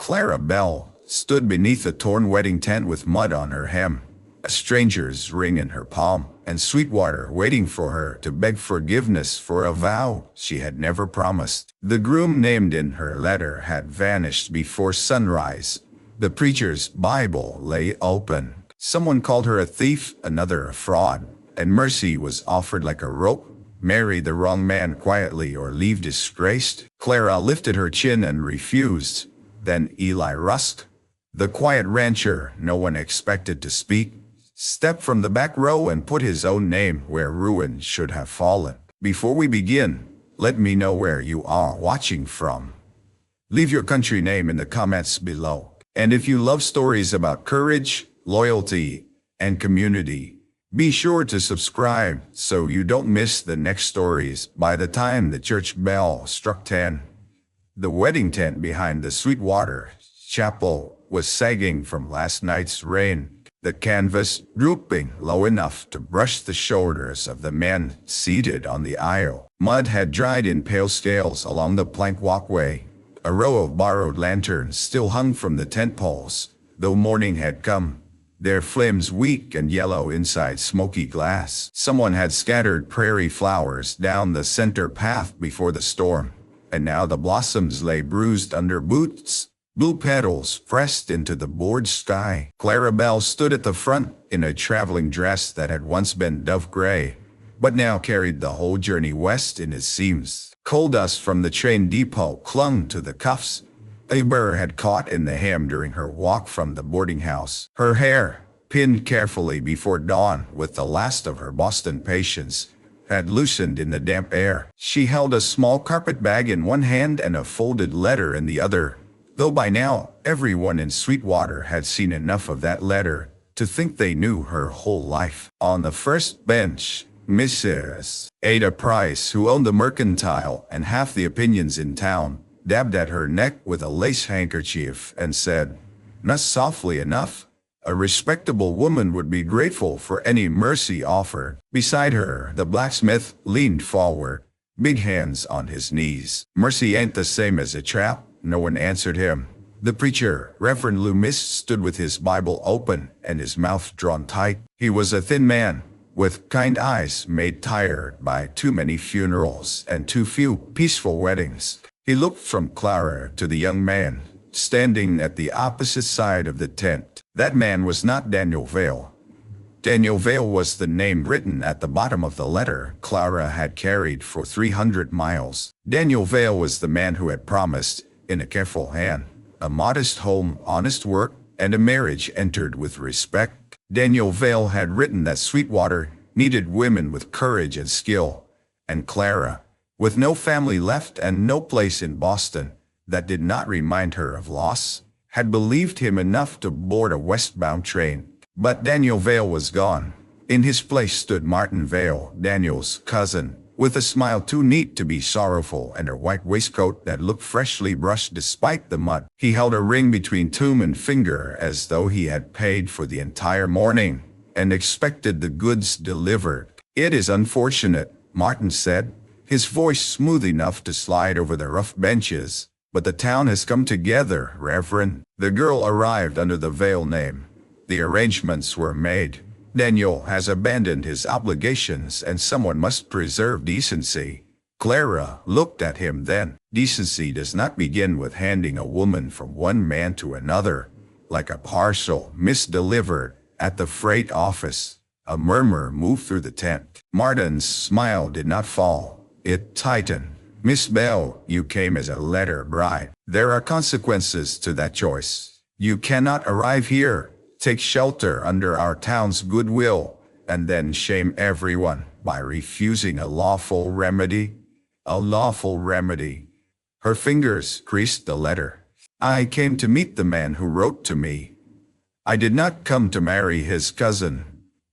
Clara Bell stood beneath a torn wedding tent with mud on her hem, a stranger's ring in her palm, and Sweetwater waiting for her to beg forgiveness for a vow she had never promised. The groom named in her letter had vanished before sunrise. The preacher's Bible lay open. Someone called her a thief, another a fraud, and mercy was offered like a rope. Marry the wrong man quietly or leave disgraced. Clara lifted her chin and refused. Then Eli Rusk, the quiet rancher no one expected to speak, stepped from the back row and put his own name where ruin should have fallen. Before we begin, let me know where you are watching from. Leave your country name in the comments below. And if you love stories about courage, loyalty, and community, be sure to subscribe so you don't miss the next stories. By the time the church bell struck 10, the wedding tent behind the Sweetwater chapel was sagging from last night's rain, the canvas drooping low enough to brush the shoulders of the men seated on the aisle. Mud had dried in pale scales along the plank walkway. A row of borrowed lanterns still hung from the tent poles, though morning had come, their flames weak and yellow inside smoky glass. Someone had scattered prairie flowers down the center path before the storm, and now the blossoms lay bruised under boots, blue petals pressed into the bored sky. Clara Bell stood at the front in a traveling dress that had once been dove gray, but now carried the whole journey west in its seams. Coal dust from the train depot clung to the cuffs a burr had caught in the hem during her walk from the boarding house. Her hair, pinned carefully before dawn with the last of her Boston patience, had loosened in the damp air. She held a small carpet bag in one hand and a folded letter in the other, though by now everyone in Sweetwater had seen enough of that letter to think they knew her whole life. On the first bench, Mrs. Ada Price, who owned the Mercantile and half the opinions in town, dabbed at her neck with a lace handkerchief and said, "Not softly enough. A respectable woman would be grateful for any mercy offered." Beside her, the blacksmith leaned forward, big hands on his knees. "Mercy ain't the same as a trap." No one answered him. The preacher, Reverend Loomis, stood with his Bible open and his mouth drawn tight. He was a thin man, with kind eyes made tired by too many funerals and too few peaceful weddings. He looked from Clara to the young man, standing at the opposite side of the tent. That man was not Daniel Vale. Daniel Vale was the name written at the bottom of the letter Clara had carried for 300 miles. Daniel Vale was the man who had promised, in a careful hand, a modest home, honest work, and a marriage entered with respect. Daniel Vale had written that Sweetwater needed women with courage and skill, and Clara, with no family left and no place in Boston that did not remind her of loss, had believed him enough to board a westbound train. But Daniel Vale was gone. In his place stood Martin Vale, Daniel's cousin, with a smile too neat to be sorrowful and a white waistcoat that looked freshly brushed despite the mud. He held a ring between thumb and finger as though he had paid for the entire morning and expected the goods delivered. "It is unfortunate," Martin said, his voice smooth enough to slide over the rough benches, "but the town has come together, Reverend." The girl arrived under the Vale name. The arrangements were made. Daniel has abandoned his obligations and someone must preserve decency. Clara looked at him then. Decency does not begin with handing a woman from one man to another, like a parcel misdelivered at the freight office. A murmur moved through the tent. Martin's smile did not fall. It tightened. "Miss Bell, you came as a letter bride. There are consequences to that choice. You cannot arrive here, take shelter under our town's goodwill, and then shame everyone by refusing a lawful remedy." A lawful remedy. Her fingers creased the letter. "I came to meet the man who wrote to me. I did not come to marry his cousin,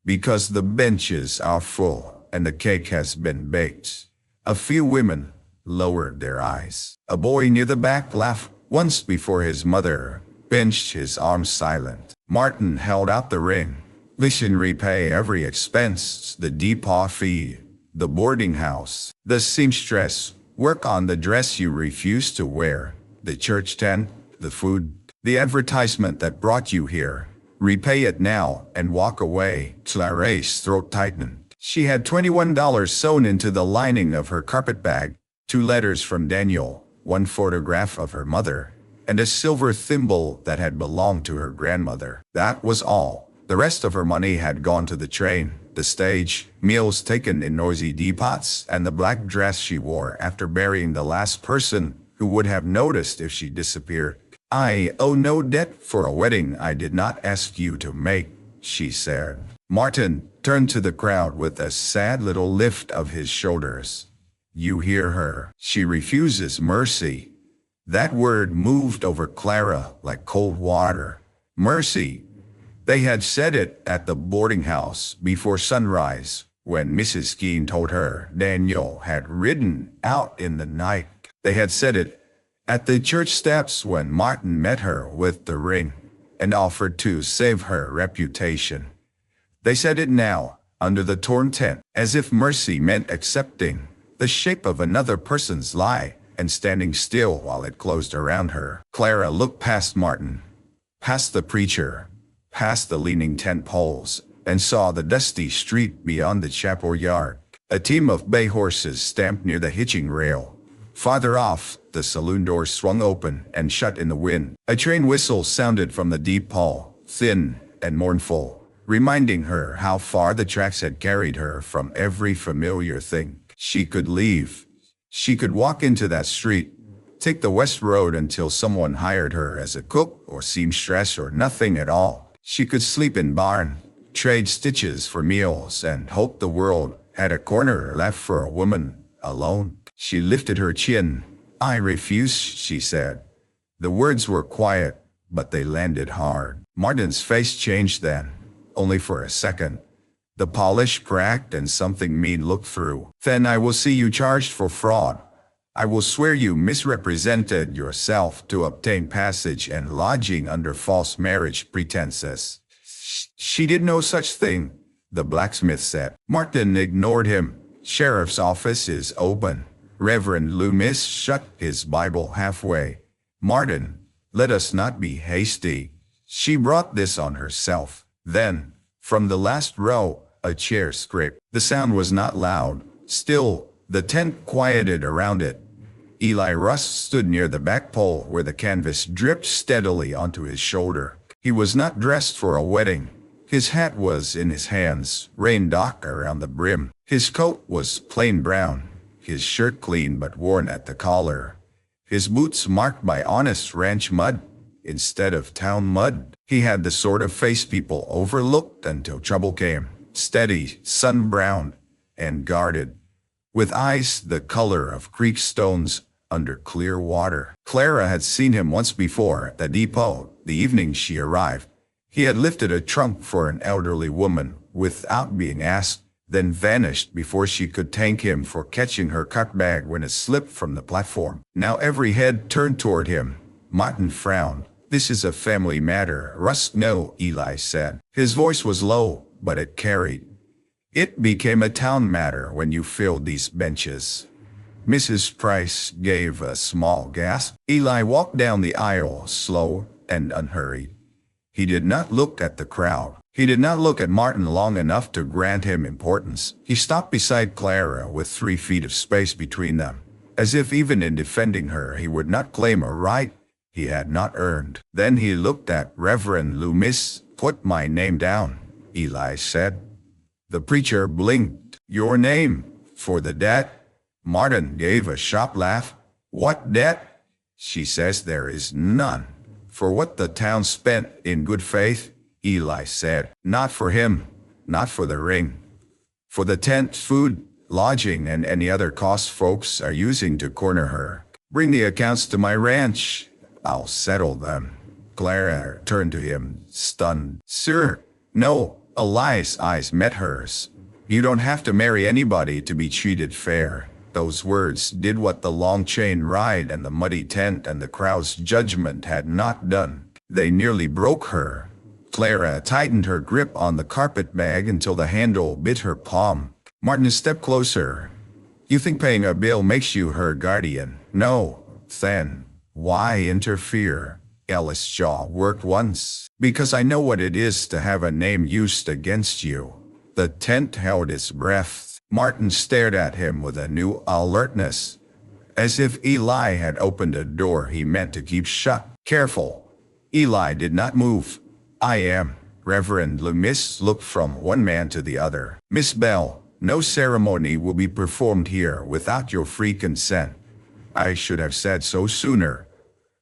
because the benches are full and the cake has been baked." A few women lowered their eyes. A boy near the back laughed once before his mother pinched his arm silent. Martin held out the ring. "Listen, repay every expense, the depot fee, the boarding house, the seamstress, work on the dress you refuse to wear, the church tent, the food, the advertisement that brought you here. Repay it now and walk away." Clara's throat tightened. She had $21 sewn into the lining of her carpet bag, 2 letters from Daniel, 1 photograph of her mother, and a silver thimble that had belonged to her grandmother. That was all. The rest of her money had gone to the train, the stage, meals taken in noisy depots, and the black dress she wore after burying the last person who would have noticed if she disappeared. "I owe no debt for a wedding I did not ask you to make," she said. Martin turned to the crowd with a sad little lift of his shoulders. "You hear her. She refuses mercy." That word moved over Clara like cold water. Mercy. They had said it at the boarding house before sunrise, when Mrs. Keene told her Daniel had ridden out in the night. They had said it at the church steps when Martin met her with the ring and offered to save her reputation. They said it now, under the torn tent, as if mercy meant accepting the shape of another person's lie and standing still while it closed around her. Clara looked past Martin, past the preacher, past the leaning tent poles, and saw the dusty street beyond the chapel yard. A team of bay horses stamped near the hitching rail. Farther off, the saloon door swung open and shut in the wind. A train whistle sounded from the deep hall, thin and mournful, reminding her how far the tracks had carried her from every familiar thing. She could leave. She could walk into that street, take the west road until someone hired her as a cook or seamstress or nothing at all. She could sleep in barn, trade stitches for meals, and hope the world had a corner left for a woman alone. She lifted her chin. "I refuse," she said. The words were quiet, but they landed hard. Martin's face changed then, only for a second. The polish cracked and something mean looked through. "Then I will see you charged for fraud. I will swear you misrepresented yourself to obtain passage and lodging under false marriage pretenses." "She did no such thing," the blacksmith said. Martin ignored him. "Sheriff's office is open." Reverend Loomis shut his Bible halfway. "Martin, let us not be hasty. She brought this on herself." Then, from the last row, a chair scraped. The sound was not loud. Still, the tent quieted around it. Eli Russ stood near the back pole where the canvas dripped steadily onto his shoulder. He was not dressed for a wedding. His hat was in his hands, rain dock around the brim. His coat was plain brown, his shirt clean but worn at the collar. His boots marked by honest ranch mud instead of town mud. He had the sort of face people overlooked until trouble came. Steady, sun-browned, and guarded, with eyes the color of creek stones under clear water. Clara had seen him once before at the depot, the evening she arrived. He had lifted a trunk for an elderly woman without being asked, then vanished before she could thank him for catching her cut bag when it slipped from the platform. Now every head turned toward him. Martin frowned. "This is a family matter, Russ." "No," Eli said. His voice was low, but it carried. "It became a town matter when you filled these benches." Mrs. Price gave a small gasp. Eli walked down the aisle, slow and unhurried. He did not look at the crowd. He did not look at Martin long enough to grant him importance. He stopped beside Clara with 3 feet of space between them, as if even in defending her he would not claim a right he had not earned. Then he looked at Reverend Loomis. "Put my name down," Eli said. The preacher blinked. "Your name, for the debt?" Martin gave a sharp laugh. "What debt?" "She says there is none." "For what the town spent in good faith," Eli said. "Not for him, not for the ring. For the tent, food, lodging, and any other costs folks are using to corner her. Bring the accounts to my ranch. I'll settle them." Clara turned to him, stunned. "Sir." "No." Eli's eyes met hers. "You don't have to marry anybody to be treated fair." Those words did what the long chain ride and the muddy tent and the crowd's judgment had not done. They nearly broke her. Clara tightened her grip on the carpet bag until the handle bit her palm. Martin stepped closer. "You think paying a bill makes you her guardian?" "No." "Then why interfere?" Ellis' jaw worked once. Because I know what it is to have a name used against you. The tent held its breath. Martin stared at him with a new alertness, as if Eli had opened a door he meant to keep shut. Careful. Eli did not move. I am. Reverend Loomis looked from one man to the other. Miss Bell, no ceremony will be performed here without your free consent. I should have said so sooner.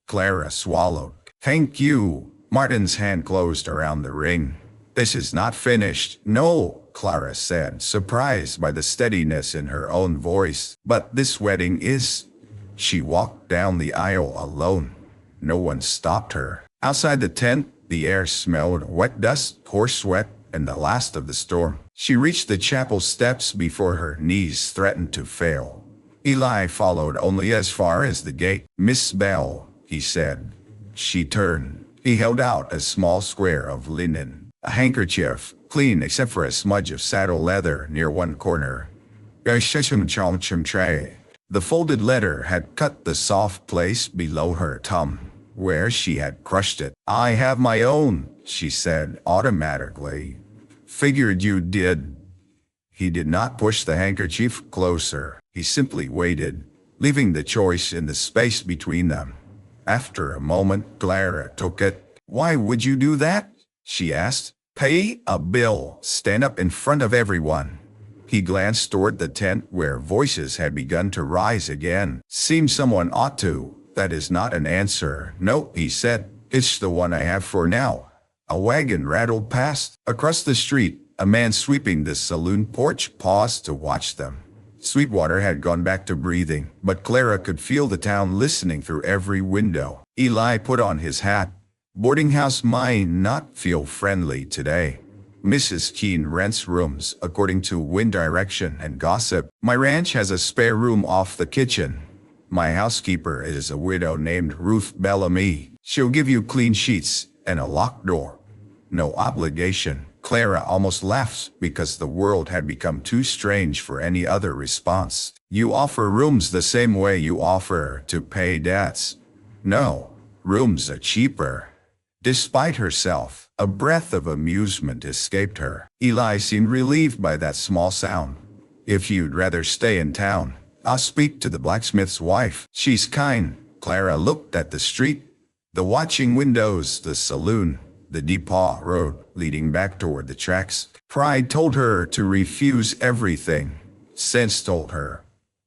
Clara swallowed. Thank you. Martin's hand closed around the ring. This is not finished. No, Clara said, surprised by the steadiness in her own voice. But this wedding is. She walked down the aisle alone. No one stopped her. Outside the tent, the air smelled wet dust, horse sweat, and the last of the storm. She reached the chapel steps before her knees threatened to fail. Eli followed only as far as the gate. Miss Bell, he said. She turned. He held out a small square of linen, a handkerchief, clean except for a smudge of saddle leather near one corner. The folded letter had cut the soft place below her thumb, where she had crushed it. I have my own, she said automatically. Figured you did. He did not push the handkerchief closer. He simply waited, leaving the choice in the space between them. After a moment, Clara took it. Why would you do that? She asked. Pay a bill. Stand up in front of everyone. He glanced toward the tent where voices had begun to rise again. Seems someone ought to. That is not an answer. No, he said. It's the one I have for now. A wagon rattled past. Across the street, a man sweeping the saloon porch paused to watch them. Sweetwater had gone back to breathing, but Clara could feel the town listening through every window. Eli put on his hat. Boarding house might not feel friendly today. Mrs. Keene rents rooms according to wind direction and gossip. My ranch has a spare room off the kitchen. My housekeeper is a widow named Ruth Bellamy. She'll give you clean sheets and a locked door. No obligation. Clara almost laughed because the world had become too strange for any other response. You offer rooms the same way you offer to pay debts. No, rooms are cheaper. Despite herself, a breath of amusement escaped her. Eli seemed relieved by that small sound. If you'd rather stay in town, I'll speak to the blacksmith's wife. She's kind. Clara looked at the street, the watching windows, the saloon, the Depaw Road leading back toward the tracks. Pride told her to refuse everything. Sense told her.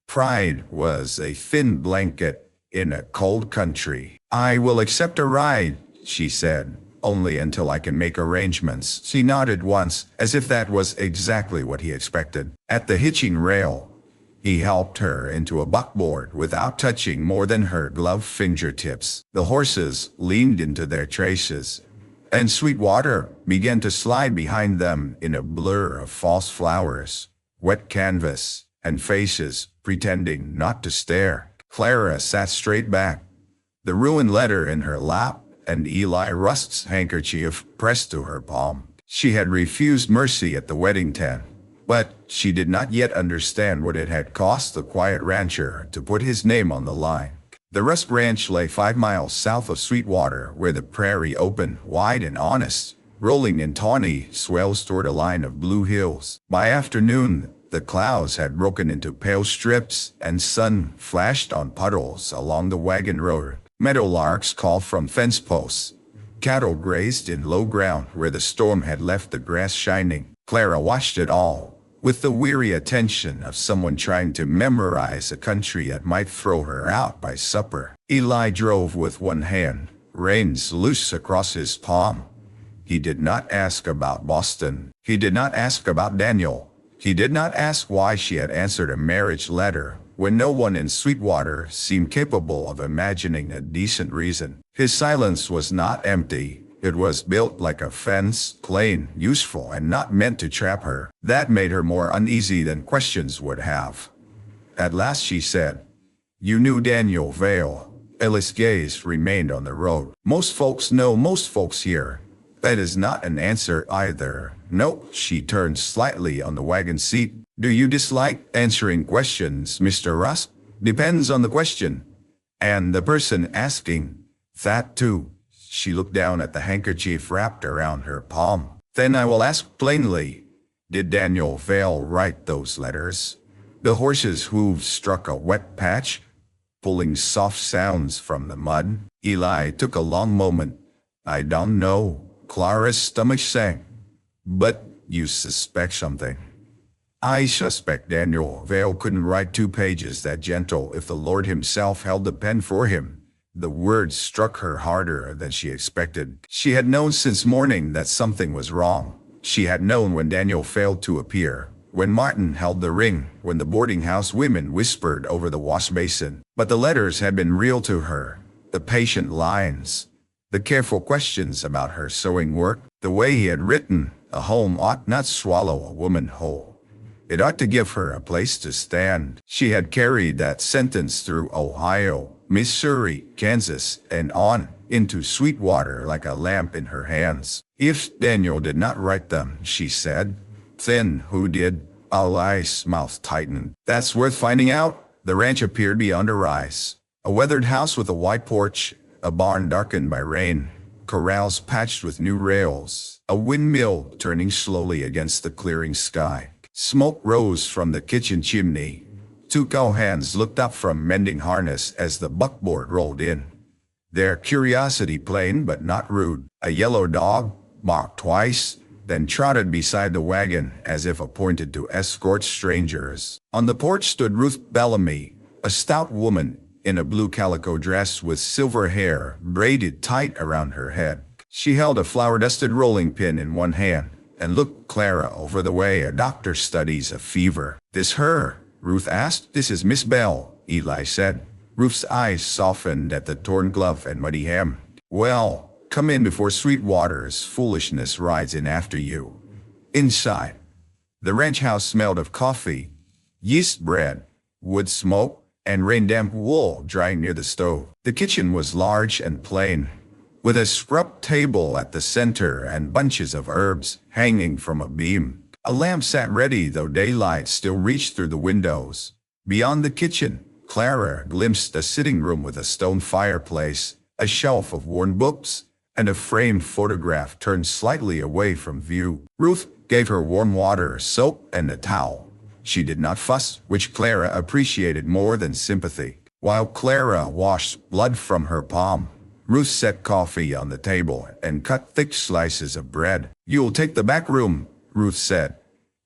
Pride was a thin blanket in a cold country. I will accept a ride, she said, only until I can make arrangements. She nodded once, as if that was exactly what he expected. At the hitching rail, he helped her into a buckboard without touching more than her gloved fingertips. The horses leaned into their traces, and Sweetwater began to slide behind them in a blur of false flowers, wet canvas, and faces pretending not to stare. Clara sat straight back, the ruined letter in her lap, and Eli Rust's handkerchief pressed to her palm. She had refused mercy at the wedding tent, but she did not yet understand what it had cost the quiet rancher to put his name on the line. The Rust Ranch lay 5 miles south of Sweetwater, where the prairie opened wide and honest, rolling in tawny swells toward a line of blue hills. By afternoon, the clouds had broken into pale strips, and sun flashed on puddles along the wagon road. Meadowlarks called from fence posts. Cattle grazed in low ground where the storm had left the grass shining. Clara watched it all, with the weary attention of someone trying to memorize a country that might throw her out by supper. Eli drove with one hand, reins loose across his palm. He did not ask about Boston. He did not ask about Daniel. He did not ask why she had answered a marriage letter when no one in Sweetwater seemed capable of imagining a decent reason. His silence was not empty. It was built like a fence, plain, useful, and not meant to trap her. That made her more uneasy than questions would have. At last she said, You knew Daniel Vale. Ellis' gaze remained on the road. Most folks know most folks here. That is not an answer either. No, she turned slightly on the wagon seat. Do you dislike answering questions, Mr. Rust? Depends on the question. And the person asking. That too. She looked down at the handkerchief wrapped around her palm. Then I will ask plainly, did Daniel Vale write those letters? The horse's hooves struck a wet patch, pulling soft sounds from the mud. Eli took a long moment. I don't know. Clara's stomach sank. But you suspect something. I suspect Daniel Vale couldn't write 2 pages that gentle if the Lord himself held the pen for him. The words struck her harder than she expected. She had known since morning that something was wrong. She had known when Daniel failed to appear, when Martin held the ring, when the boarding house women whispered over the wash basin. But the letters had been real to her. The patient lines, the careful questions about her sewing work, the way he had written, a home ought not swallow a woman whole. It ought to give her a place to stand. She had carried that sentence through Ohio, Missouri, Kansas, and on into Sweetwater like a lamp in her hands. If Daniel did not write them, she said, then who did? Eli's mouth tightened. That's worth finding out. The ranch appeared beyond her eyes. A weathered house with a white porch, a barn darkened by rain, corrals patched with new rails, a windmill turning slowly against the clearing sky. Smoke rose from the kitchen chimney. 2 cowhands looked up from mending harness as the buckboard rolled in, their curiosity plain but not rude. A yellow dog barked twice, then trotted beside the wagon as if appointed to escort strangers. On the porch stood Ruth Bellamy, a stout woman in a blue calico dress with silver hair braided tight around her head. She held a flour-dusted rolling pin in one hand and looked Clara over the way a doctor studies a fever. This her? Ruth asked. This is Miss Bell, Eli said. Ruth's eyes softened at the torn glove and muddy hem. Well, come in before Sweetwater's foolishness rides in after you. Inside, the ranch house smelled of coffee, yeast bread, wood smoke, and rain-damp wool drying near the stove. The kitchen was large and plain, with a scrubbed table at the center and bunches of herbs hanging from a beam. A lamp sat ready, though daylight still reached through the windows. Beyond the kitchen, Clara glimpsed a sitting room with a stone fireplace, a shelf of worn books, and a framed photograph turned slightly away from view. Ruth gave her warm water, soap, and a towel. She did not fuss, which Clara appreciated more than sympathy. While Clara washed blood from her palm, Ruth set coffee on the table and cut thick slices of bread. You'll take the back room, Ruth said.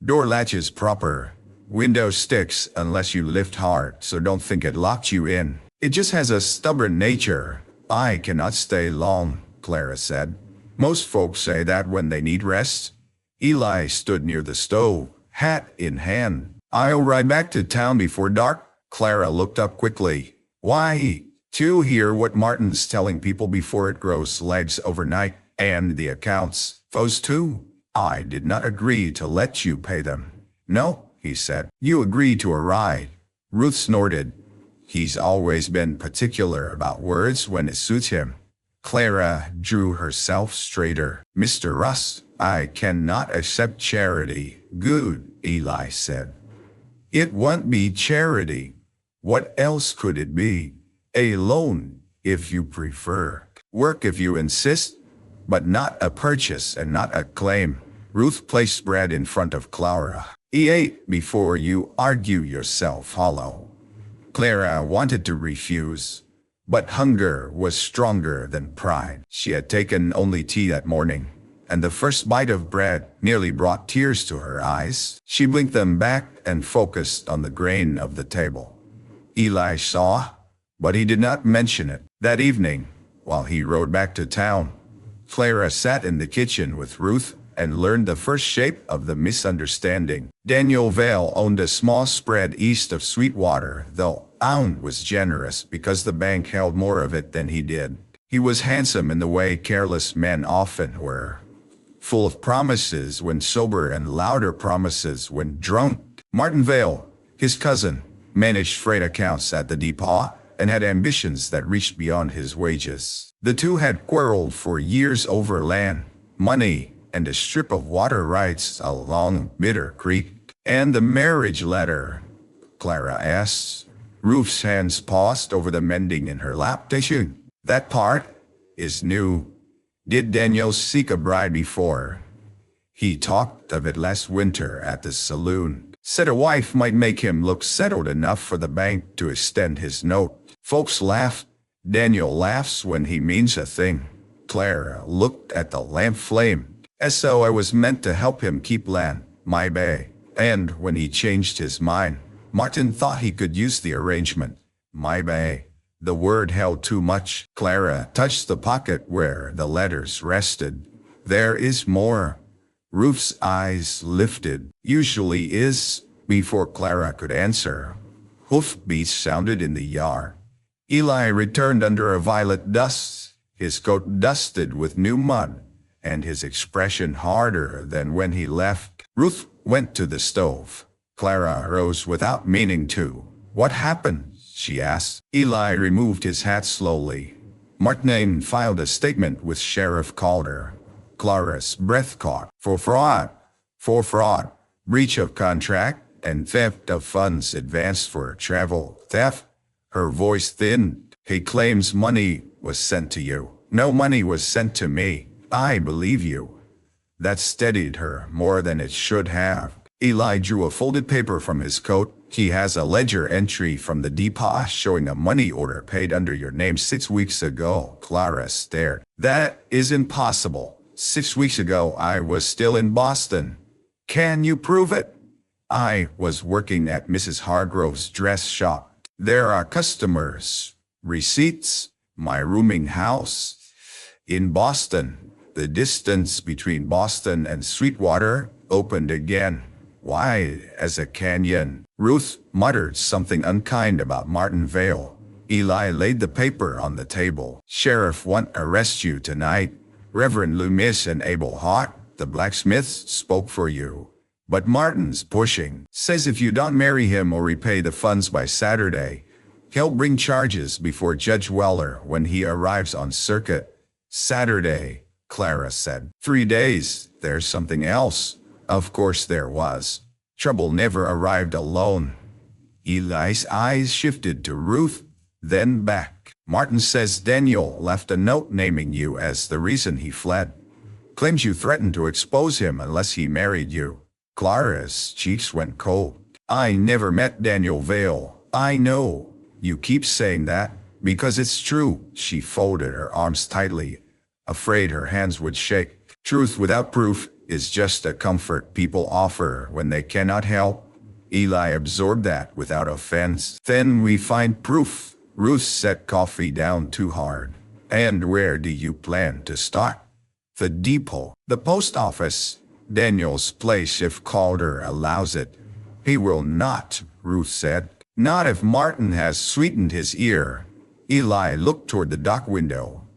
Door latches proper. Window sticks unless you lift hard, so don't think it locked you in. It just has a stubborn nature. I cannot stay long, Clara said. Most folks say that when they need rest. Eli stood near the stove, hat in hand. I'll ride back to town before dark. Clara looked up quickly. Why? To hear what Martin's telling people before it grows legs overnight, and the accounts. Those too. I did not agree to let you pay them. No, he said. You agreed to a ride. Ruth snorted. He's always been particular about words when it suits him. Clara drew herself straighter. Mr. Russ, I cannot accept charity. Good, Eli said. It won't be charity. What else could it be? A loan, if you prefer. Work if you insist, but not a purchase and not a claim. Ruth placed bread in front of Clara. Eat before you argue yourself hollow. Clara wanted to refuse, but hunger was stronger than pride. She had taken only tea that morning, and the first bite of bread nearly brought tears to her eyes. She blinked them back and focused on the grain of the table. Eli saw, but he did not mention it. That evening, while he rode back to town, Clara sat in the kitchen with Ruth and learned the first shape of the misunderstanding. Daniel Vale owned a small spread east of Sweetwater, though Aun was generous because the bank held more of it than he did. He was handsome in the way careless men often were, full of promises when sober and louder promises when drunk. Martin Vale, his cousin, managed freight accounts at the depot and had ambitions that reached beyond his wages. The two had quarreled for years over land, money, and a strip of water rights along Bitter Creek. And the marriage letter, Clara asked. Ruth's hands paused over the mending in her lap. That part is new, Did Daniel seek a bride before? He talked of it last winter at the saloon. Said a wife might make him look settled enough for the bank to extend his note. Folks laughed. Daniel laughs when he means a thing. Clara looked at the lamp flame, as though I was meant to help him keep land, my bay. And when he changed his mind, Martin thought he could use the arrangement, my bay. The word held too much. Clara touched the pocket where the letters rested. There is more. Ruth's eyes lifted. Usually is, before Clara could answer. Hoofbeats sounded in the yard. Eli returned under a violet dust, his coat dusted with new mud, and his expression harder than when he left. Ruth went to the stove. Clara rose without meaning to. What happened? She asked. Eli removed his hat slowly. Martin filed a statement with Sheriff Calder. Clara's breath caught. For fraud, breach of contract, and theft of funds advanced for travel. Theft? Her voice thinned. He claims money was sent to you. No money was sent to me. I believe you. That steadied her more than it should have. Eli drew a folded paper from his coat. He has a ledger entry from the depot showing a money order paid under your name 6 weeks ago. Clara stared. That is impossible. 6 weeks ago, I was still in Boston. Can you prove it? I was working at Mrs. Hargrove's dress shop. There are customers' receipts. My rooming house in Boston. The distance between Boston and Sweetwater opened again, wide as a canyon. Ruth muttered something unkind about Martin Vale. Eli laid the paper on the table. Sheriff won't arrest you tonight. Reverend Loomis and Abel Hart, the blacksmiths, spoke for you. But Martin's pushing. Says if you don't marry him or repay the funds by Saturday, he'll bring charges before Judge Weller when he arrives on circuit. Saturday, Clara said. 3 days. There's something else. Of course there was. Trouble never arrived alone. Eli's eyes shifted to Ruth, then back. Martin says Daniel left a note naming you as the reason he fled. Claims you threatened to expose him unless he married you. Clara's cheeks went cold. I never met Daniel Vale. I know. You keep saying that because it's true. She folded her arms tightly, afraid her hands would shake. Truth without proof is just a comfort people offer when they cannot help. Eli absorbed that without offense. Then we find proof. Ruth set coffee down too hard. And where do you plan to start? The depot. The post office. Daniel's place if Calder allows it. He will not, Ruth said. Not if Martin has sweetened his ear. Eli looked toward the dock window.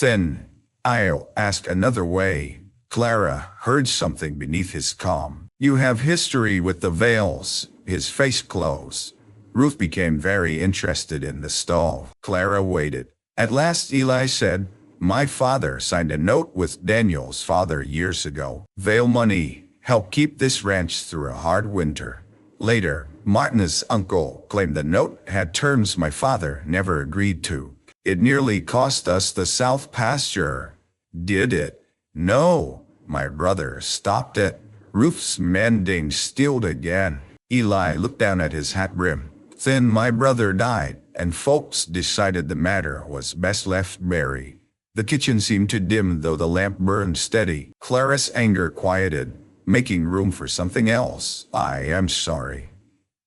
Then, I'll ask another way. Clara heard something beneath his calm. You have history with the Vales. His face closed. Ruth became very interested in the stove. Clara waited. At last Eli said, my father signed a note with Daniel's father years ago. Vale money helped keep this ranch through a hard winter. Later, Martin's uncle claimed the note had terms my father never agreed to. It nearly cost us the south pasture. Did it? No, my brother stopped it. Ruth's mending stilled again. Eli looked down at his hat brim. Then my brother died, and folks decided the matter was best left buried. The kitchen seemed to dim though the lamp burned steady. Clara's anger quieted, making room for something else. I am sorry.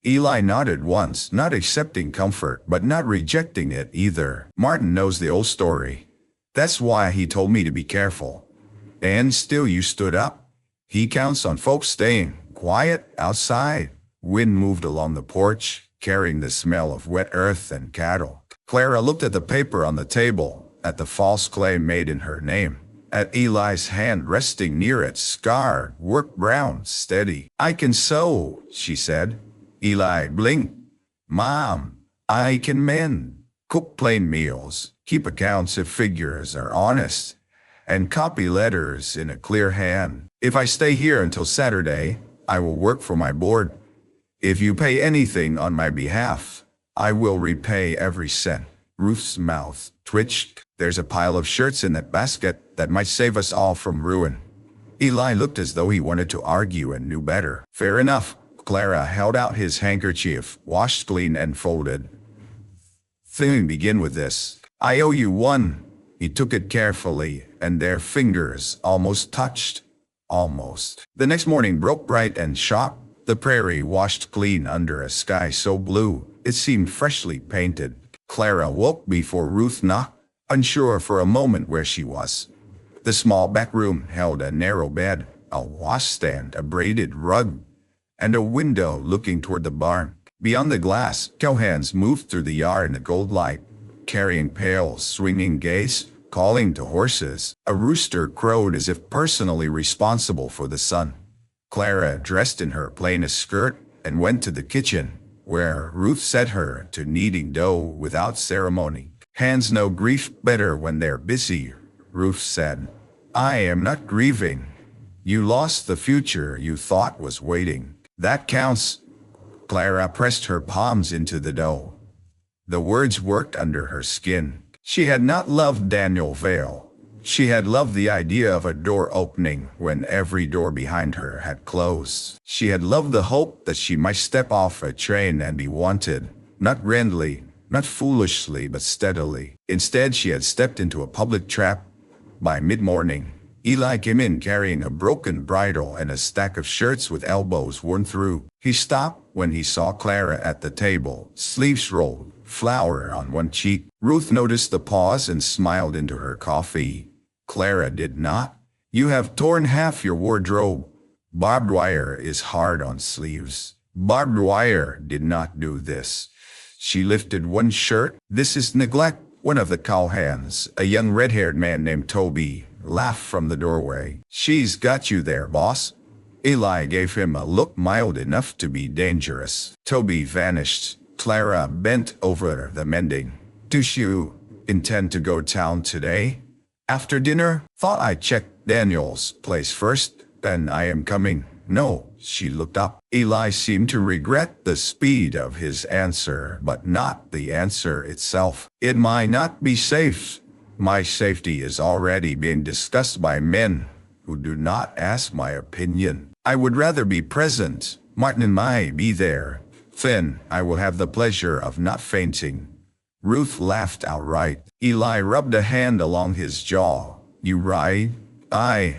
Eli nodded once, not accepting comfort, but not rejecting it either. Martin knows the old story. That's why he told me to be careful. And still you stood up. He counts on folks staying quiet outside. Wind moved along the porch, carrying the smell of wet earth and cattle. Clara looked at the paper on the table, at the false claim made in her name, at Eli's hand resting near it, scarred, work brown, steady. I can sew, she said. Eli blinked. Mom, I can mend, cook plain meals, keep accounts if figures are honest, and copy letters in a clear hand. If I stay here until Saturday, I will work for my board. If you pay anything on my behalf, I will repay every cent. Ruth's mouth twitched. There's a pile of shirts in that basket that might save us all from ruin. Eli looked as though he wanted to argue and knew better. Fair enough. Clara held out his handkerchief, washed clean and folded. Begin with this. I owe you one. He took it carefully, and their fingers almost touched. Almost. The next morning broke bright and sharp. The prairie washed clean under a sky so blue, it seemed freshly painted. Clara woke before Ruth knocked, unsure for a moment where she was. The small back room held a narrow bed, a washstand, a braided rug, and a window looking toward the barn. Beyond the glass, cowhands moved through the yard in the gold light, carrying pails, swinging gates, calling to horses. A rooster crowed as if personally responsible for the sun. Clara dressed in her plainest skirt and went to the kitchen, where Ruth set her to kneading dough without ceremony. Hands know grief better when they're busy, Ruth said. I am not grieving. You lost the future you thought was waiting. That counts. Clara pressed her palms into the dough. The words worked under her skin. She had not loved Daniel Vale. She had loved the idea of a door opening when every door behind her had closed. She had loved the hope that she might step off a train and be wanted, not grandly, not foolishly, but steadily. Instead, she had stepped into a public trap. By mid-morning, Eli came in carrying a broken bridle and a stack of shirts with elbows worn through. He stopped when he saw Clara at the table, sleeves rolled, flour on one cheek. Ruth noticed the pause and smiled into her coffee. Clara did not. You have torn half your wardrobe. Barbed wire is hard on sleeves. Barbed wire did not do this. She lifted one shirt. This is neglect. One of the cowhands, a young red-haired man named Toby, laughed from the doorway. She's got you there, boss. Eli gave him a look mild enough to be dangerous. Toby vanished. Clara bent over the mending. Do you intend to go town today? After dinner? Thought I'd check Daniel's place first, then I am coming. No, she looked up. Eli seemed to regret the speed of his answer, but not the answer itself. It might not be safe. My safety is already being discussed by men who do not ask my opinion. I would rather be present. Martin and I be there. Then I will have the pleasure of not fainting. Ruth laughed outright. Eli rubbed a hand along his jaw. You ride? I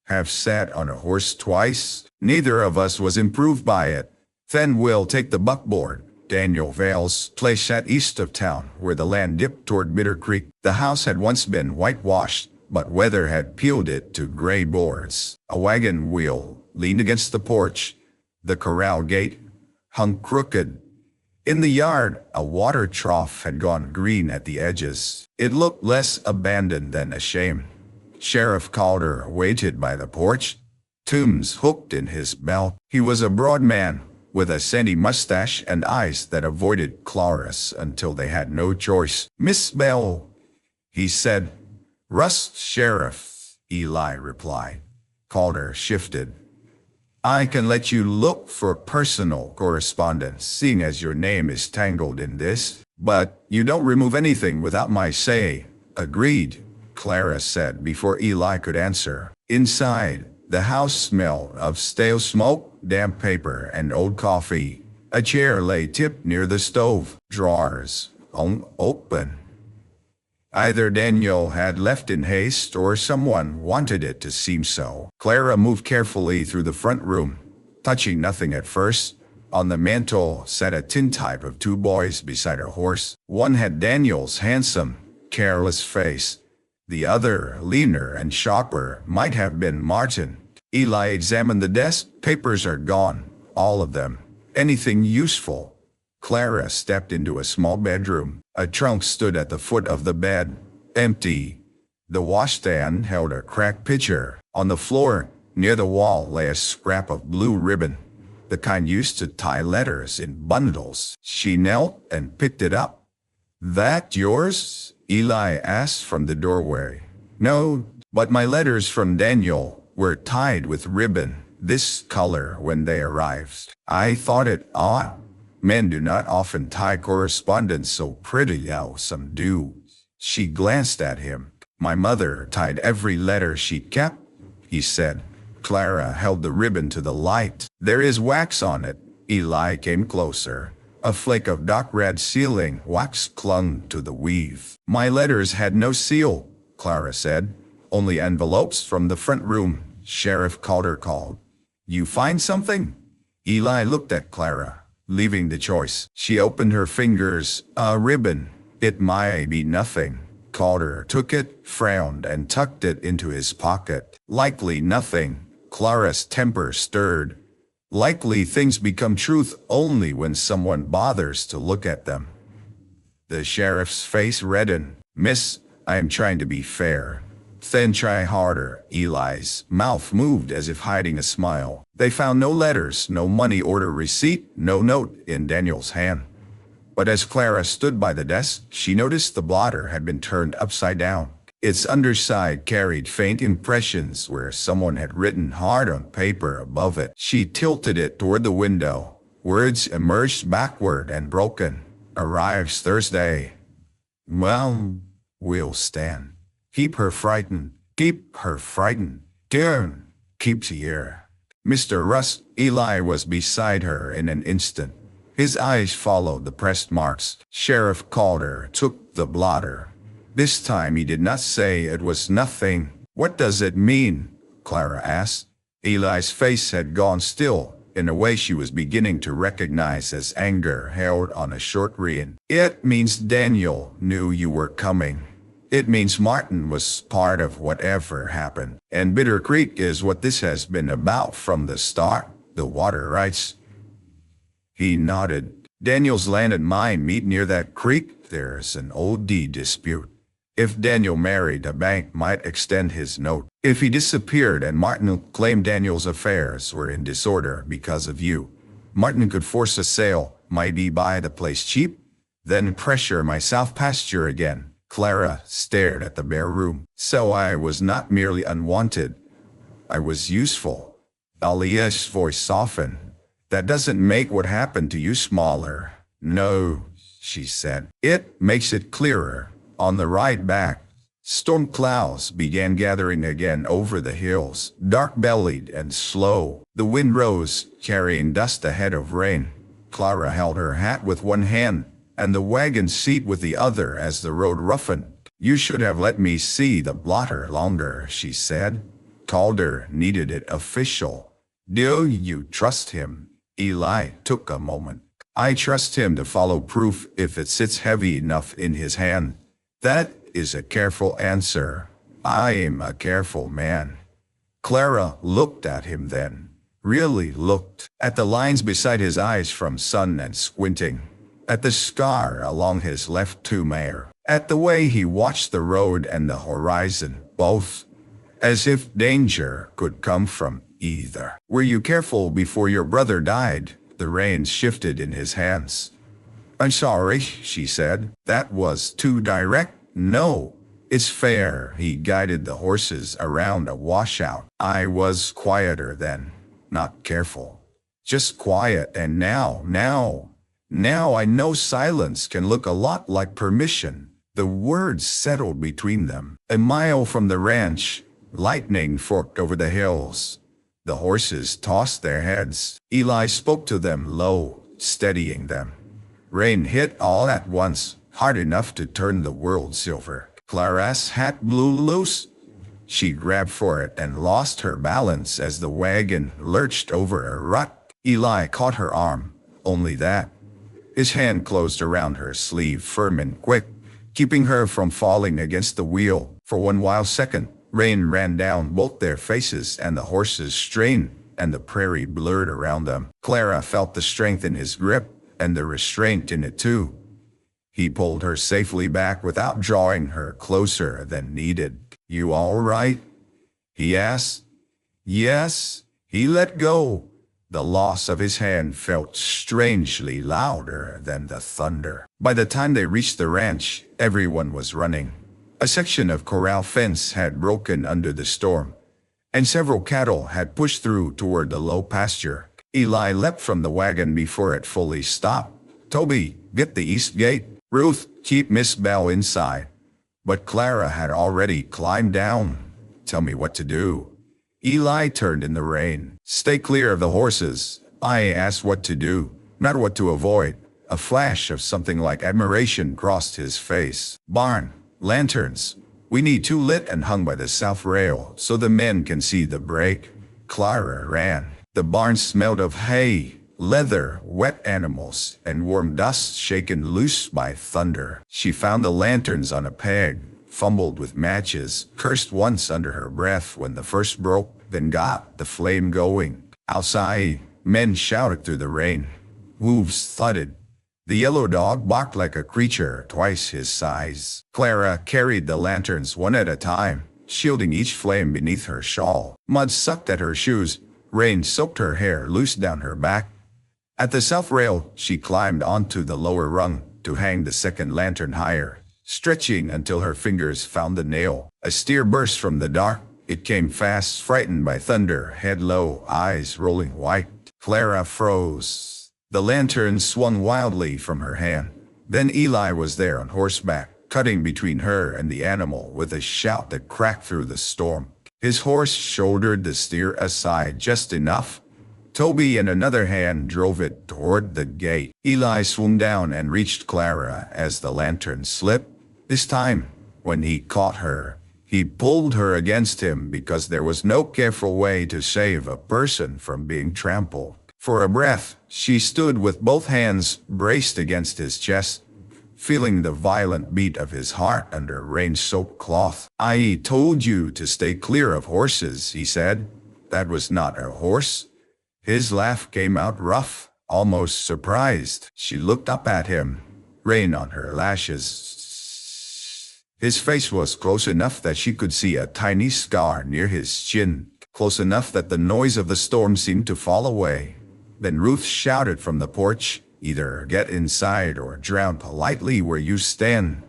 have sat on a horse twice. Neither of us was improved by it. Then we'll take the buckboard. Daniel Vale's place sat east of town, where the land dipped toward Bitter Creek. The house had once been whitewashed, but weather had peeled it to gray boards. A wagon wheel leaned against the porch. The corral gate hung crooked. In the yard, a water trough had gone green at the edges. It looked less abandoned than ashamed. Sheriff Calder waited by the porch, Toombs hooked in his belt. He was a broad man, with a sandy mustache and eyes that avoided Clara's until they had no choice. Miss Bell, he said. Rust, Sheriff, Eli replied. Calder shifted. I can let you look for personal correspondence, seeing as your name is tangled in this, but you don't remove anything without my say. Agreed, Clara said before Eli could answer. Inside, the house smelled of stale smoke, damp paper, and old coffee. A chair lay tipped near the stove, drawers open. Either Daniel had left in haste or someone wanted it to seem so. Clara moved carefully through the front room, touching nothing at first. On the mantel sat a tintype of two boys beside a horse. One had Daniel's handsome, careless face. The other, leaner and sharper, might have been Martin. Eli examined the desk. Papers are gone, all of them. Anything useful? Clara stepped into a small bedroom. A trunk stood at the foot of the bed, empty. The washstand held a cracked pitcher. On the floor, near the wall, lay a scrap of blue ribbon, the kind used to tie letters in bundles. She knelt and picked it up. That yours? Eli asked from the doorway. No, but my letters from Daniel were tied with ribbon, this color, when they arrived. I thought it odd. Men do not often tie correspondence so prettily, how some do. She glanced at him. My mother tied every letter she kept, he said. Clara held the ribbon to the light. There is wax on it. Eli came closer. A flake of dark red sealing wax clung to the weave. My letters had no seal, Clara said. Only envelopes from the front room. Sheriff Calder called. You find something? Eli looked at Clara, leaving the choice. She opened her fingers. A ribbon. It might be nothing. Calder took it, frowned, and tucked it into his pocket. Likely nothing. Clara's temper stirred. Likely things become truth only when someone bothers to look at them. The sheriff's face reddened. Miss, I am trying to be fair. Then try harder. Eli's mouth moved as if hiding a smile. They found no letters, no money order receipt, no note in Daniel's hand. But as Clara stood by the desk, she noticed the blotter had been turned upside down. Its underside carried faint impressions where someone had written hard on paper above it. She tilted it toward the window. Words emerged backward and broken. Arrives Thursday. Well, we'll stand. Keep her frightened. Keep her frightened. Turn. Keep here. Mr. Russ, Eli was beside her in an instant. His eyes followed the pressed marks. Sheriff Calder took the blotter. This time he did not say it was nothing. What does it mean? Clara asked. Eli's face had gone still, in a way she was beginning to recognize as anger held on a short rein. It means Daniel knew you were coming. It means Martin was part of whatever happened. And Bitter Creek is what this has been about from the start. The water rights. He nodded. Daniel's land and mine meet near that creek. There's an old deed dispute. If Daniel married, a bank might extend his note. If he disappeared and Martin claimed Daniel's affairs were in disorder because of you, Martin could force a sale, maybe buy the place cheap, then pressure my south pasture again. Clara stared at the bare room. So I was not merely unwanted. I was useful. Alia's voice softened. That doesn't make what happened to you smaller. No, she said. It makes it clearer. On the ride back, storm clouds began gathering again over the hills, dark-bellied and slow. The wind rose, carrying dust ahead of rain. Clara held her hat with one hand and the wagon seat with the other as the road roughened. You should have let me see the blotter longer, she said. Calder needed it official. Do you trust him? Eli took a moment. I trust him to follow proof if it sits heavy enough in his hand. That is a careful answer. I am a careful man. Clara looked at him then. Really looked. At the lines beside his eyes from sun and squinting. At the scar along his left tumor. At the way he watched the road and the horizon, both. As if danger could come from either. Were you careful before your brother died? The reins shifted in his hands. I'm sorry, she said. That was too direct. No, it's fair. He guided the horses around a washout. I was quieter then, not careful. Just quiet, and now I know silence can look a lot like permission. The words settled between them. A mile from the ranch, lightning forked over the hills. The horses tossed their heads. Eli spoke to them low, steadying them. Rain hit all at once, hard enough to turn the world silver. Clara's hat blew loose. She grabbed for it and lost her balance as the wagon lurched over a rut. Eli caught her arm, only that. His hand closed around her sleeve firm and quick, keeping her from falling against the wheel. For one wild second, rain ran down both their faces and the horses strained, and the prairie blurred around them. Clara felt the strength in his grip, and the restraint in it too. He pulled her safely back without drawing her closer than needed. You all right? He asked. Yes. He let go. The loss of his hand felt strangely louder than the thunder. By the time they reached the ranch, everyone was running. A section of corral fence had broken under the storm, and several cattle had pushed through toward the low pasture. Eli leapt from the wagon before it fully stopped. Toby, get the east gate. Ruth, keep Miss Bell inside. But Clara had already climbed down. "Tell me what to do." Eli turned in the rain. "Stay clear of the horses." I asked what to do, not what to avoid. A flash of something like admiration crossed his face. "Barn. Lanterns. We need two lit and hung by the south rail so the men can see the break." Clara ran. The barn smelled of hay, leather, wet animals, and warm dust shaken loose by thunder. She found the lanterns on a peg, fumbled with matches, cursed once under her breath when the first broke, then got the flame going. Outside, men shouted through the rain. Hooves thudded. The yellow dog barked like a creature twice his size. Clara carried the lanterns one at a time, shielding each flame beneath her shawl. Mud sucked at her shoes. Rain soaked her hair loose down her back. At the south rail, she climbed onto the lower rung to hang the second lantern higher, stretching until her fingers found the nail. A steer burst from the dark. It came fast, frightened by thunder, head low, eyes rolling white. Clara froze. The lantern swung wildly from her hand. Then Eli was there on horseback, cutting between her and the animal with a shout that cracked through the storm. His horse shouldered the steer aside just enough. Toby in another hand drove it toward the gate. Eli swung down and reached Clara as the lantern slipped. This time, when he caught her, he pulled her against him because there was no careful way to save a person from being trampled. For a breath, she stood with both hands braced against his chest, feeling the violent beat of his heart under rain-soaked cloth. "I told you to stay clear of horses," he said. "That was not a horse." His laugh came out rough, almost surprised. She looked up at him, rain on her lashes. His face was close enough that she could see a tiny scar near his chin, close enough that the noise of the storm seemed to fall away. Then Ruth shouted from the porch, "Either get inside or drown politely where you stand."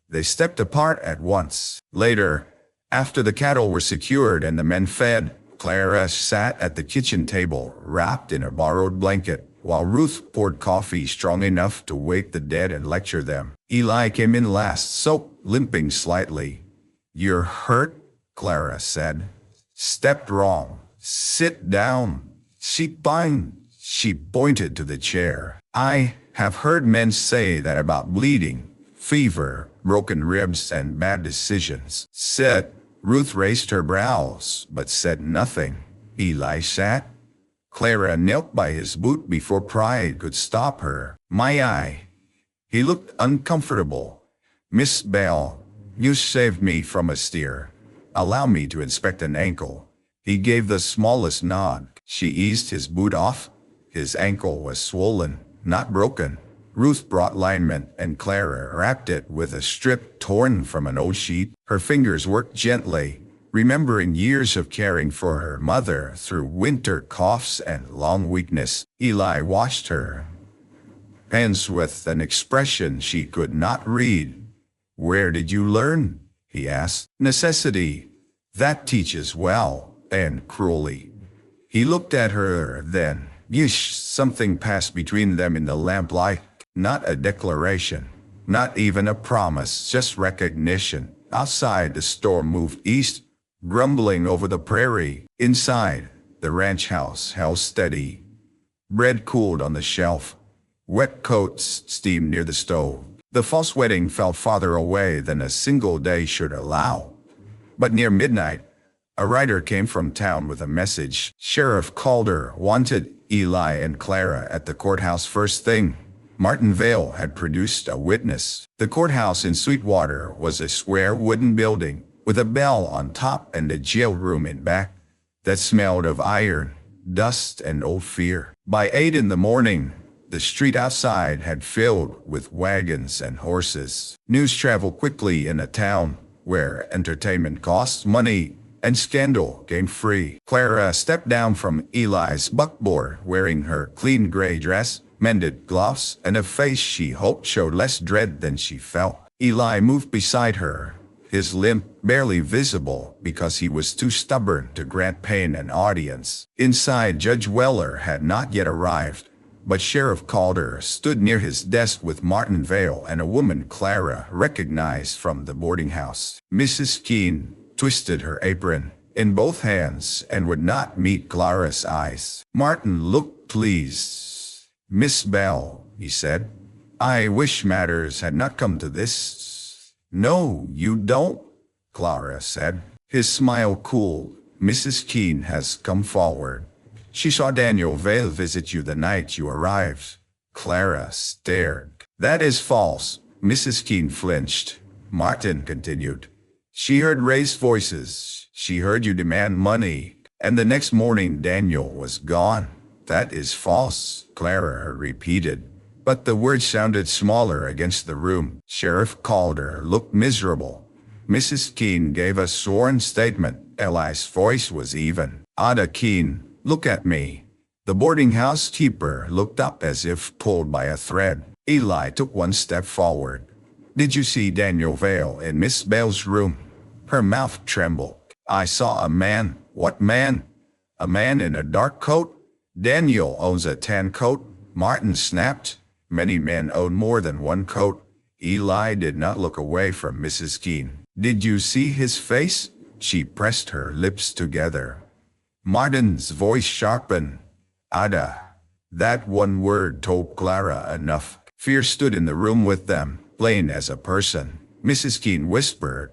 They stepped apart at once. Later, after the cattle were secured and the men fed, Clara sat at the kitchen table, wrapped in a borrowed blanket, while Ruth poured coffee strong enough to wake the dead and lecture them. Eli came in last, soaked, limping slightly. "You're hurt?" Clara said. "Stepped wrong. Sit down." She pointed to the chair. "I have heard men say that about bleeding, fever, broken ribs, and bad decisions." "Sit." Ruth raised her brows, but said nothing. Eli sat. Clara knelt by his boot before pride could stop her. "My eye." He looked uncomfortable. "Miss Bell, you saved me from a steer. Allow me to inspect an ankle." He gave the smallest nod. She eased his boot off. His ankle was swollen, not broken. Ruth brought liniment, and Clara wrapped it with a strip torn from an old sheet. Her fingers worked gently, remembering years of caring for her mother through winter coughs and long weakness. Eli watched her hands with an expression she could not read. "Where did you learn?" he asked. "Necessity. That teaches well, and cruelly." He looked at her then. Something passed between them in the lamplight. Not a declaration, not even a promise, just recognition. Outside, the storm moved east, grumbling over the prairie. Inside, the ranch house held steady. Bread cooled on the shelf. Wet coats steamed near the stove. The false wedding felt farther away than a single day should allow. But near midnight, a rider came from town with a message. Sheriff Calder wanted Eli and Clara at the courthouse first thing. Martin Vale had produced a witness. The courthouse in Sweetwater was a square wooden building with a bell on top and a jail room in back that smelled of iron, dust, and old fear. By 8 in the morning, the street outside had filled with wagons and horses. News traveled quickly in a town where entertainment costs money and scandal came free. Clara stepped down from Eli's buckboard wearing her clean gray dress, mended gloves, and a face she hoped showed less dread than she felt. Eli moved beside her, his limp barely visible because he was too stubborn to grant Payne an audience. Inside, Judge Weller had not yet arrived. But Sheriff Calder stood near his desk with Martin Vale and a woman Clara recognized from the boarding house. Mrs. Keene twisted her apron in both hands and would not meet Clara's eyes. Martin looked pleased. "Miss Bell," he said, "I wish matters had not come to this." "No, you don't," Clara said. His smile cooled. "Mrs. Keene has come forward. She saw Daniel Vale visit you the night you arrived." Clara stared. "That is false." Mrs. Keene flinched. Martin continued. "She heard raised voices. She heard you demand money. And the next morning Daniel was gone." "That is false," Clara repeated. But the words sounded smaller against the room. Sheriff Calder looked miserable. "Mrs. Keene gave a sworn statement." Eli's voice was even. "Ada Keene, look at me." The boarding house keeper looked up as if pulled by a thread. Eli took one step forward. "Did you see Daniel Vale in Miss Bell's room?" Her mouth trembled. "I saw a man." "What man?" "A man in a dark coat." "Daniel owns a tan coat," Martin snapped. Many men own more than one coat. Eli did not look away from Mrs. Keene. "Did you see his face?" She pressed her lips together. Martin's voice sharpened. "Ada." That one word told Clara enough. Fear stood in the room with them, plain as a person. Mrs. Keene whispered.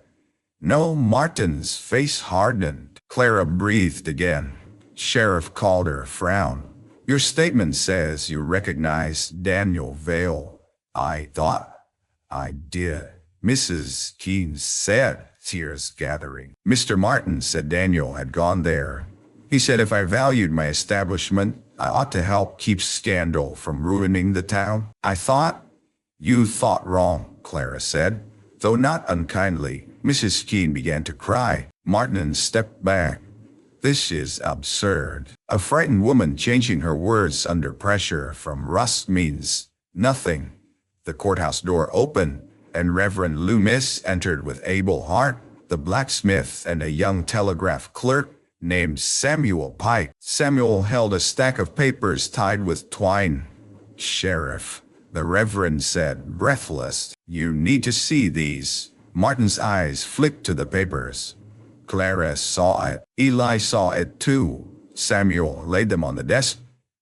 "No." Martin's face hardened. Clara breathed again. Sheriff Calder frowned. "Your statement says you recognized Daniel Vale." "I thought I did," Mrs. Keene said, tears gathering. "Mr. Martin said Daniel had gone there. He said if I valued my establishment, I ought to help keep scandal from ruining the town." "I thought—" "You thought wrong," Clara said, though not unkindly. Mrs. Keene began to cry. Martin stepped back. "This is absurd." A frightened woman changing her words under pressure from rust means nothing. The courthouse door opened, and Reverend Loomis entered with Abel Hart, the blacksmith, and a young telegraph clerk named Samuel Pike. Samuel held a stack of papers tied with twine. "Sheriff," the Reverend said, breathless, "you need to see these." Martin's eyes flicked to the papers. Clara saw it. Eli saw it too. Samuel laid them on the desk.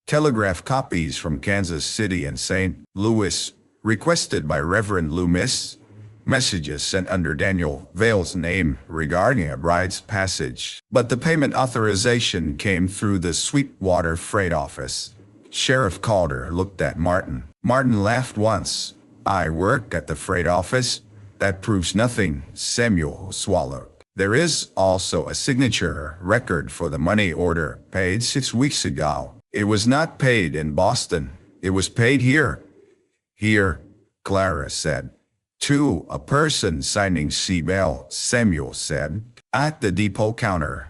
Telegraph copies from Kansas City and St. Louis, requested by Reverend Loomis. Messages sent under Daniel Vale's name regarding a bride's passage. But the payment authorization came through the Sweetwater Freight Office. Sheriff Calder looked at Martin. Martin laughed once. "I work at the freight office." "That proves nothing," Samuel swallowed. "There is also a signature record for the money order paid 6 weeks ago. It was not paid in Boston. It was paid here." "Here," Clara said. "To a person signing C. Bell," Samuel said. "At the depot counter."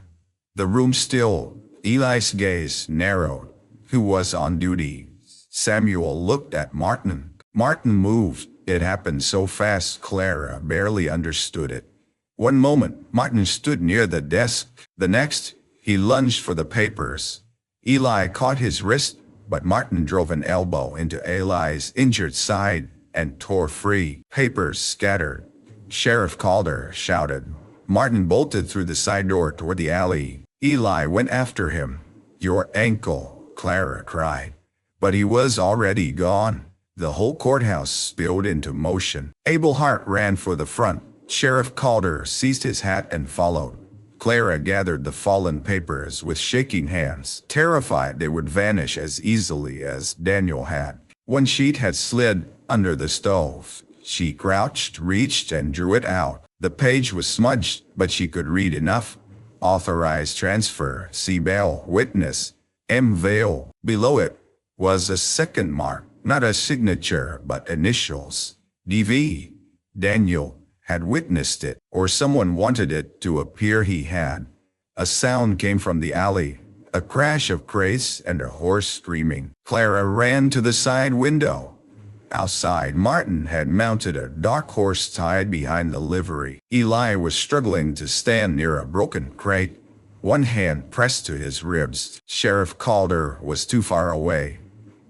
The room stilled. Eli's gaze narrowed. Who was on duty? Samuel looked at Martin. Martin moved. It happened so fast Clara barely understood it. One moment, Martin stood near the desk. The next, he lunged for the papers. Eli caught his wrist, but Martin drove an elbow into Eli's injured side and tore free. Papers scattered. Sheriff Calder shouted. Martin bolted through the side door toward the alley. Eli went after him. "Your ankle," Clara cried. But he was already gone. The whole courthouse spilled into motion. Abel Hart ran for the front. Sheriff Calder seized his hat and followed. Clara gathered the fallen papers with shaking hands, terrified they would vanish as easily as Daniel had. One sheet had slid under the stove. She crouched, reached, and drew it out. The page was smudged, but she could read enough. Authorized transfer, C. Bell, witness, M. Vale. Below it was a second mark, not a signature, but initials. D.V. Daniel had witnessed it, or someone wanted it to appear he had. A sound came from the alley, a crash of crates and a horse screaming. Clara ran to the side window. Outside, Martin had mounted a dark horse tied behind the livery. Eli was struggling to stand near a broken crate, one hand pressed to his ribs. Sheriff Calder was too far away.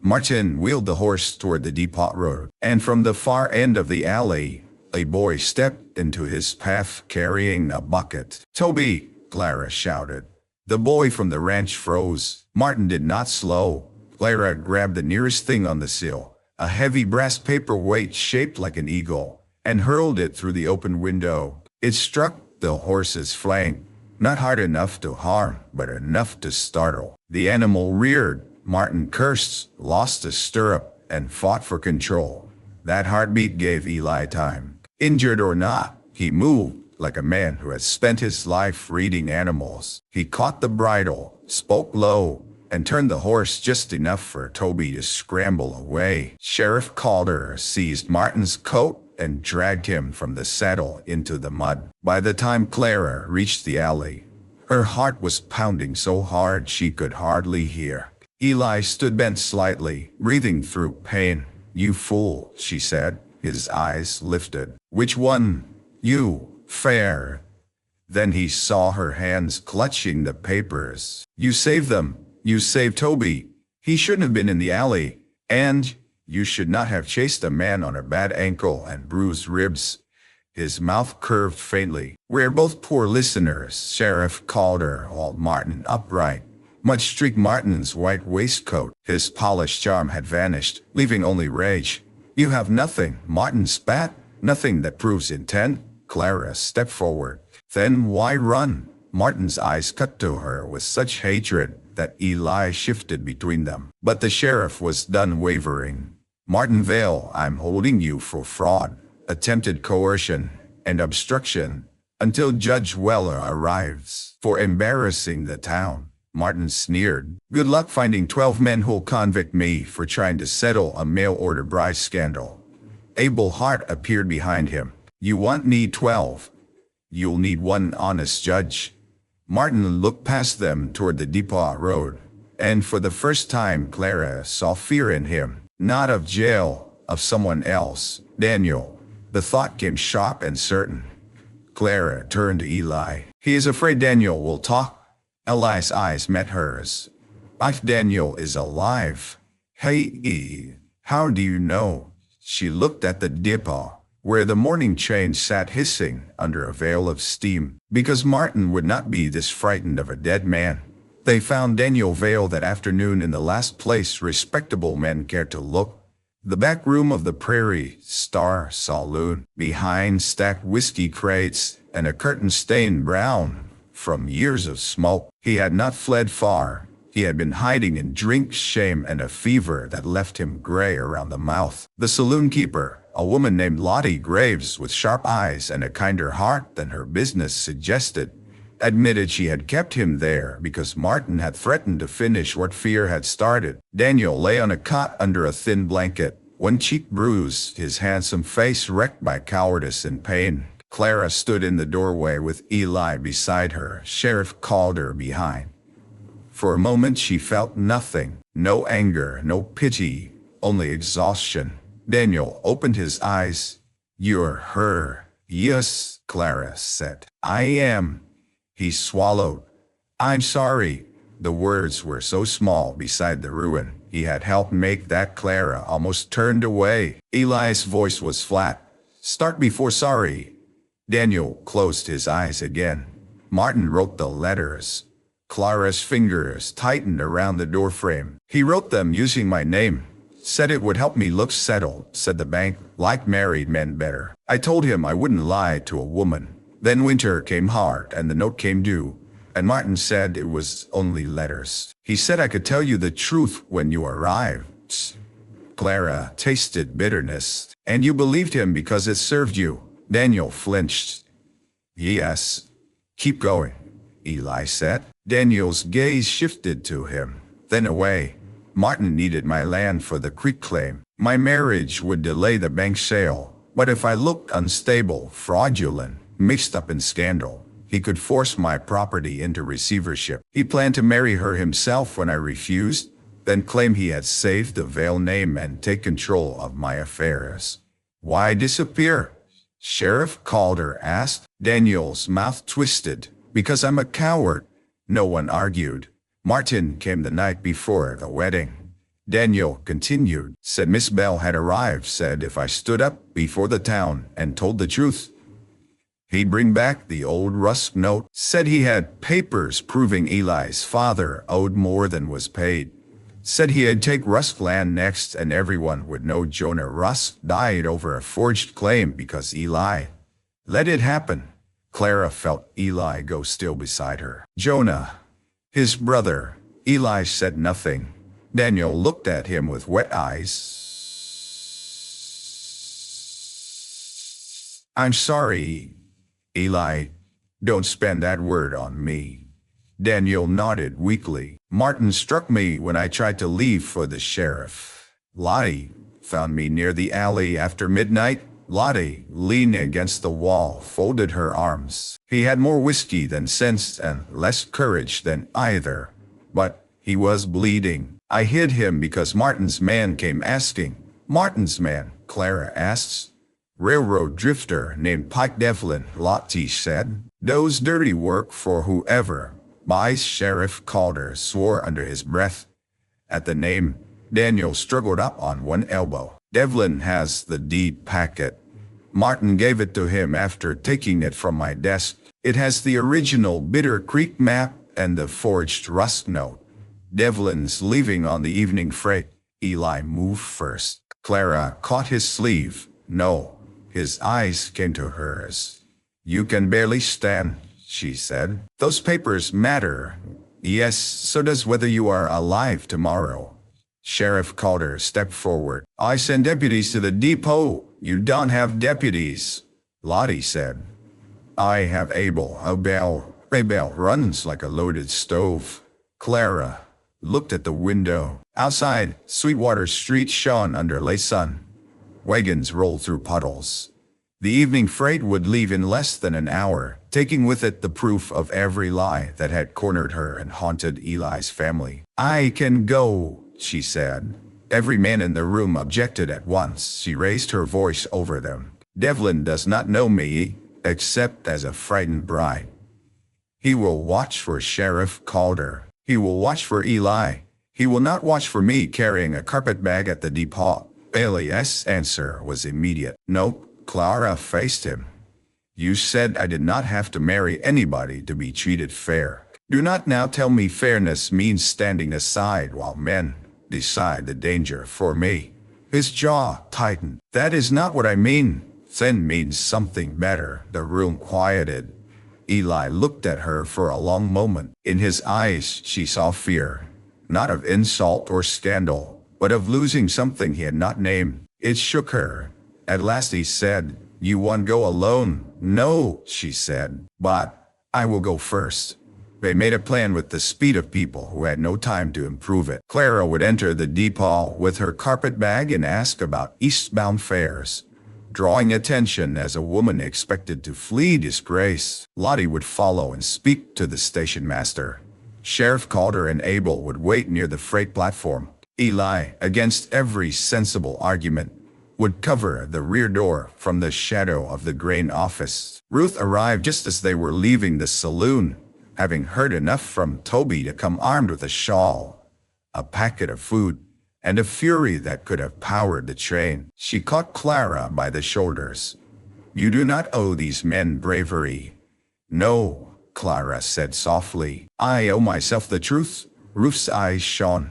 Martin wheeled the horse toward the depot road, and from the far end of the alley, a boy stepped into his path carrying a bucket. "Toby!" Clara shouted. The boy from the ranch froze. Martin did not slow. Clara grabbed the nearest thing on the sill, a heavy brass paperweight shaped like an eagle, and hurled it through the open window. It struck the horse's flank, not hard enough to harm, but enough to startle. The animal reared. Martin cursed, lost a stirrup, and fought for control. That heartbeat gave Eli time. Injured or not, he moved like a man who has spent his life reading animals. He caught the bridle, spoke low, and turned the horse just enough for Toby to scramble away. Sheriff Calder seized Martin's coat and dragged him from the saddle into the mud. By the time Clara reached the alley, her heart was pounding so hard she could hardly hear. Eli stood bent slightly, breathing through pain. "You fool," she said. His eyes lifted. "Which one? You. Fair." Then he saw her hands clutching the papers. "You saved them. You saved Toby. He shouldn't have been in the alley. And you should not have chased a man on a bad ankle and bruised ribs." His mouth curved faintly. "We're both poor listeners." Sheriff Calder hauled Martin upright. Mud streaked Martin's white waistcoat. His polished charm had vanished, leaving only rage. "You have nothing," Martin spat. "Nothing that proves intent." Clara stepped forward. "Then why run?" Martin's eyes cut to her with such hatred that Eli shifted between them. But the sheriff was done wavering. "Martin Vale, I'm holding you for fraud, attempted coercion, and obstruction until Judge Weller arrives. For embarrassing the town." Martin sneered. "Good luck finding 12 men who'll convict me for trying to settle a mail-order bride scandal." Abel Hart appeared behind him. "You won't need 12. You'll need one honest judge." Martin looked past them toward the depot road, and for the first time Clara saw fear in him. Not of jail, of someone else. Daniel. The thought came sharp and certain. Clara turned to Eli. "He is afraid Daniel will talk." Eli's eyes met hers. "If Daniel is alive." "Hey, how do you know?" She looked at the depot, where the morning train sat hissing under a veil of steam. "Because Martin would not be this frightened of a dead man. They found Daniel Vale that afternoon in the last place respectable men cared to look. The back room of the Prairie Star Saloon, behind stacked whiskey crates and a curtain stained brown from years of smoke. He had not fled far. He had been hiding in drink, shame, and a fever that left him gray around the mouth. The saloon keeper, a woman named Lottie Graves with sharp eyes and a kinder heart than her business suggested, admitted she had kept him there because Martin had threatened to finish what fear had started. Daniel lay on a cot under a thin blanket, one cheek bruised, his handsome face wrecked by cowardice and pain. Clara stood in the doorway with Eli beside her, Sheriff Calder behind. For a moment she felt nothing, no anger, no pity, only exhaustion. Daniel opened his eyes. "You're her." "Yes," Clara said. "I am." He swallowed. "I'm sorry." The words were so small beside the ruin he had helped make that Clara almost turned away. Eli's voice was flat. "Start before sorry." Daniel closed his eyes again. Martin wrote the letters. Clara's fingers tightened around the doorframe. "He wrote them using my name. Said it would help me look settled," said the bank. "Like married men better. I told him I wouldn't lie to a woman. Then winter came hard and the note came due. And Martin said it was only letters. He said I could tell you the truth when you arrived." Clara tasted bitterness. "And you believed him because it served you." Daniel flinched. "Yes." "Keep going," Eli said. Daniel's gaze shifted to him, then away. "Martin needed my land for the creek claim. My marriage would delay the bank sale, but if I looked unstable, fraudulent, mixed up in scandal, he could force my property into receivership. He planned to marry her himself when I refused, then claim he had saved the Vale name and take control of my affairs." "Why disappear?" Sheriff Calder asked. Daniel's mouth twisted. "Because I'm a coward." No one argued. "Martin came the night before the wedding." Daniel continued, said Miss Bell had arrived, said if I stood up before the town and told the truth, he'd bring back the old Rusk note. Said he had papers proving Eli's father owed more than was paid. Said he'd take Rusk land next and everyone would know Jonah Rusk died over a forged claim because Eli let it happen. Clara felt Eli go still beside her. Jonah, his brother. Eli said nothing. Daniel looked at him with wet eyes. I'm sorry, Eli. Don't spend that word on me. Daniel nodded weakly. Martin struck me when I tried to leave for the sheriff. Lottie found me near the alley after midnight. Lottie, leaning against the wall, folded her arms. He had more whiskey than sense and less courage than either. But he was bleeding. I hid him because Martin's man came asking. Martin's man, Clara asks. Railroad drifter named Pike Devlin, Lottie said. Does dirty work for whoever buys. Sheriff Calder swore under his breath. At the name, Daniel struggled up on one elbow. Devlin has the deed packet. Martin gave it to him after taking it from my desk. It has the original Bitter Creek map and the forged Rusk note. Devlin's leaving on the evening freight. Eli moved first. Clara caught his sleeve. No. His eyes came to hers. You can barely stand, she said. Those papers matter. Yes, so does whether you are alive tomorrow. Sheriff Calder stepped forward. I send deputies to the depot. You don't have deputies, Lottie said. I have Abel. Abel runs like a loaded stove. Clara looked at the window. Outside, Sweetwater Street shone under late sun. Wagons rolled through puddles. The evening freight would leave in less than an hour, taking with it the proof of every lie that had cornered her and haunted Eli's family. I can go, she said. Every man in the room objected at once. She raised her voice over them. Devlin does not know me, except as a frightened bride. He will watch for Sheriff Calder. He will watch for Eli. He will not watch for me carrying a carpet bag at the depot. Bailey's answer was immediate. Nope. Clara faced him. You said I did not have to marry anybody to be treated fair. Do not now tell me fairness means standing aside while men decide the danger for me. His jaw tightened. That is not what I mean. Then means something better. The room quieted. Eli looked at her for a long moment. In his eyes she saw fear, not of insult or scandal, but of losing something he had not named. It shook her. At last he said, You won't go alone? No, she said, but I will go first. They made a plan with the speed of people who had no time to improve it. Clara would enter the depot with her carpet bag and ask about eastbound fares, drawing attention as a woman expected to flee disgrace. Lottie would follow and speak to the station master. Sheriff Calder and Abel would wait near the freight platform. Eli, against every sensible argument, would cover the rear door from the shadow of the grain office. Ruth arrived just as they were leaving the saloon, having heard enough from Toby to come armed with a shawl, a packet of food, and a fury that could have powered the train. She caught Clara by the shoulders. You do not owe these men bravery. No, Clara said softly. I owe myself the truth. Ruth's eyes shone.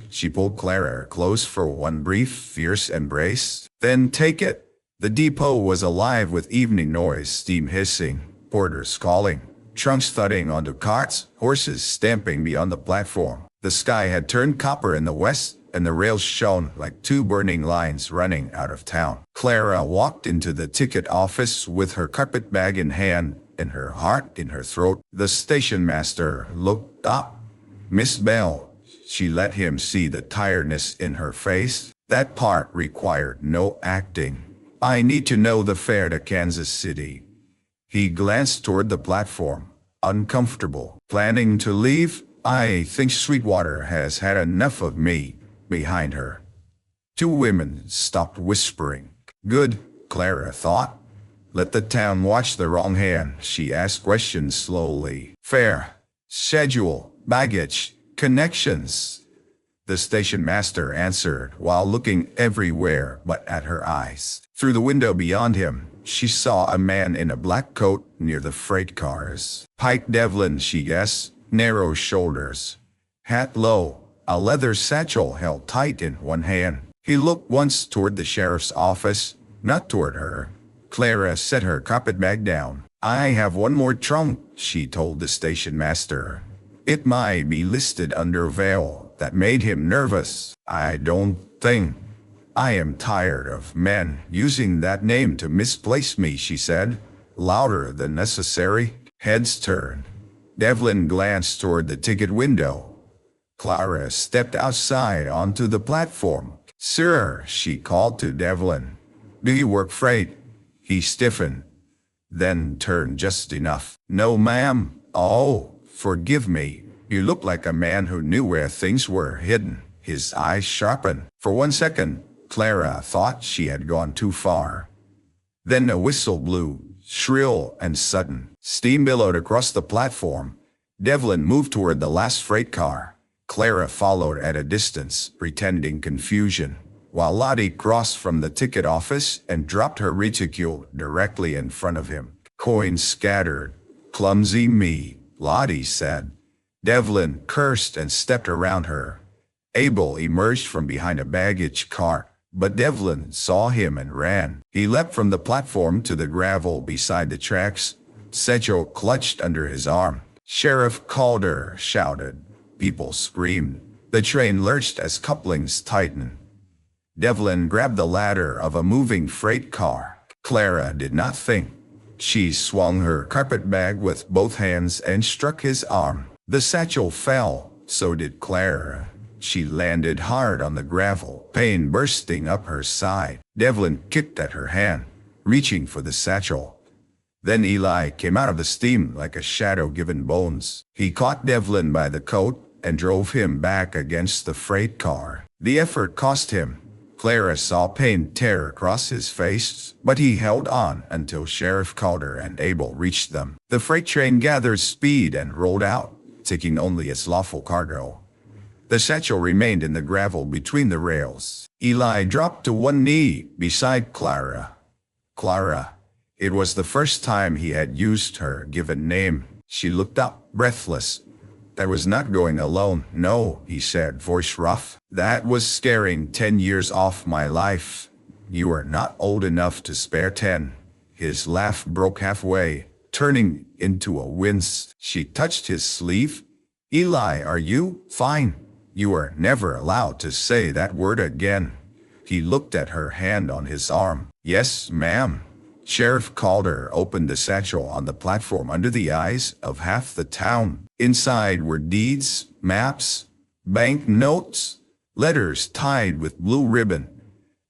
She pulled Clara close for one brief, fierce embrace. Then take it. The depot was alive with evening noise, steam hissing, porters calling, trunks thudding onto carts, horses stamping beyond the platform. The sky had turned copper in the west, and the rails shone like two burning lines running out of town. Clara walked into the ticket office with her carpet bag in hand and her heart in her throat. The station master looked up. Miss Bell. She let him see the tiredness in her face. That part required no acting. I need to know the fare to Kansas City. He glanced toward the platform, uncomfortable. Planning to leave? I think Sweetwater has had enough of me. Behind her, two women stopped whispering. Good, Clara thought. Let the town watch the wrong hand. She asked questions slowly. Fare, schedule, baggage, connections. the station master answered while looking everywhere but at her eyes. Through the window beyond him, she saw a man in a black coat near the freight cars. Pike Devlin, she guessed, narrow shoulders, hat low, a leather satchel held tight in one hand. He looked once toward the sheriff's office, not toward her. Clara set her carpetbag down. "I have one more trunk," she told the station master. It might be listed under Veil. That made him nervous. "I don't think. I am tired of men using that name to misplace me," she said, louder than necessary. Heads turned. Devlin glanced toward the ticket window. Clara stepped outside onto the platform. "Sir," she called to Devlin. "Do you work freight?" He stiffened, then turned just enough. "No, ma'am." "Oh, forgive me. You look like a man who knew where things were hidden." His eyes sharpened. For one second, Clara thought she had gone too far. Then a whistle blew, shrill and sudden. Steam billowed across the platform. Devlin moved toward the last freight car. Clara followed at a distance, pretending confusion, while Lottie crossed from the ticket office and dropped her reticule directly in front of him. "Coins scattered. Clumsy me," Lottie said. Devlin cursed and stepped around her. Abel emerged from behind a baggage cart, but Devlin saw him and ran. He leapt from the platform to the gravel beside the tracks, satchel clutched under his arm. "Sheriff Calder!" shouted. People screamed. The train lurched as couplings tightened. Devlin grabbed the ladder of a moving freight car. Clara did not think. She swung her carpetbag with both hands and struck his arm. The satchel fell, so did Clara. She landed hard on the gravel, pain bursting up her side. Devlin kicked at her hand, reaching for the satchel. Then Eli came out of the steam like a shadow given bones. He caught Devlin by the coat and drove him back against the freight car. The effort cost him. Clara saw pain tear across his face, but he held on until Sheriff Calder and Abel reached them. The freight train gathered speed and rolled out, taking only its lawful cargo. The satchel remained in the gravel between the rails. Eli dropped to one knee beside Clara. Clara. It was the first time he had used her given name. She looked up, breathless. "I was not going alone." "No," he said, voice rough. "That was scaring 10 years off my life. You are not old enough to spare 10. His laugh broke halfway, turning into a wince. She touched his sleeve. "Eli, are you fine? You are never allowed to say that word again." He looked at her hand on his arm. "Yes, ma'am." Sheriff Calder opened the satchel on the platform under the eyes of half the town. Inside were deeds, maps, bank notes, letters tied with blue ribbon,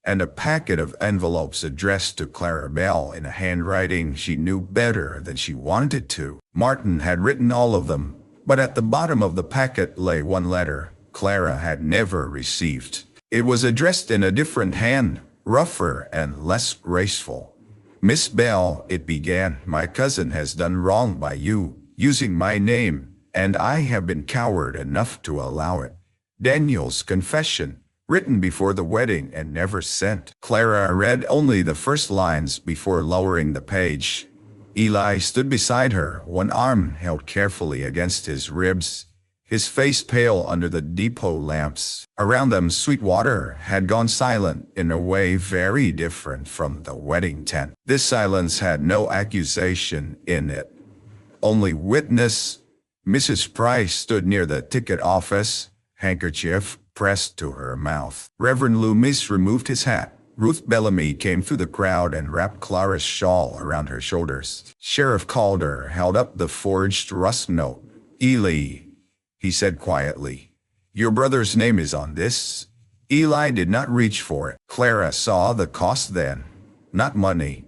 and a packet of envelopes addressed to Clara Bell in a handwriting she knew better than she wanted to. Martin had written all of them, but at the bottom of the packet lay one letter Clara had never received. It was addressed in a different hand, rougher and less graceful. "Miss Bell," it began, "my cousin has done wrong by you, using my name, and I have been coward enough to allow it. Daniel's confession, written before the wedding and never sent." Clara read only the first lines before lowering the page. Eli stood beside her, one arm held carefully against his ribs, his face pale under the depot lamps. Around them, Sweetwater had gone silent in a way very different from the wedding tent. This silence had no accusation in it, only witness. Mrs. Price stood near the ticket office, handkerchief pressed to her mouth. Reverend Loomis removed his hat. Ruth Bellamy came through the crowd and wrapped Clara's shawl around her shoulders. Sheriff Calder held up the forged rust note. "Eli," he said quietly, "your brother's name is on this." Eli did not reach for it. Clara saw the cost then. Not money,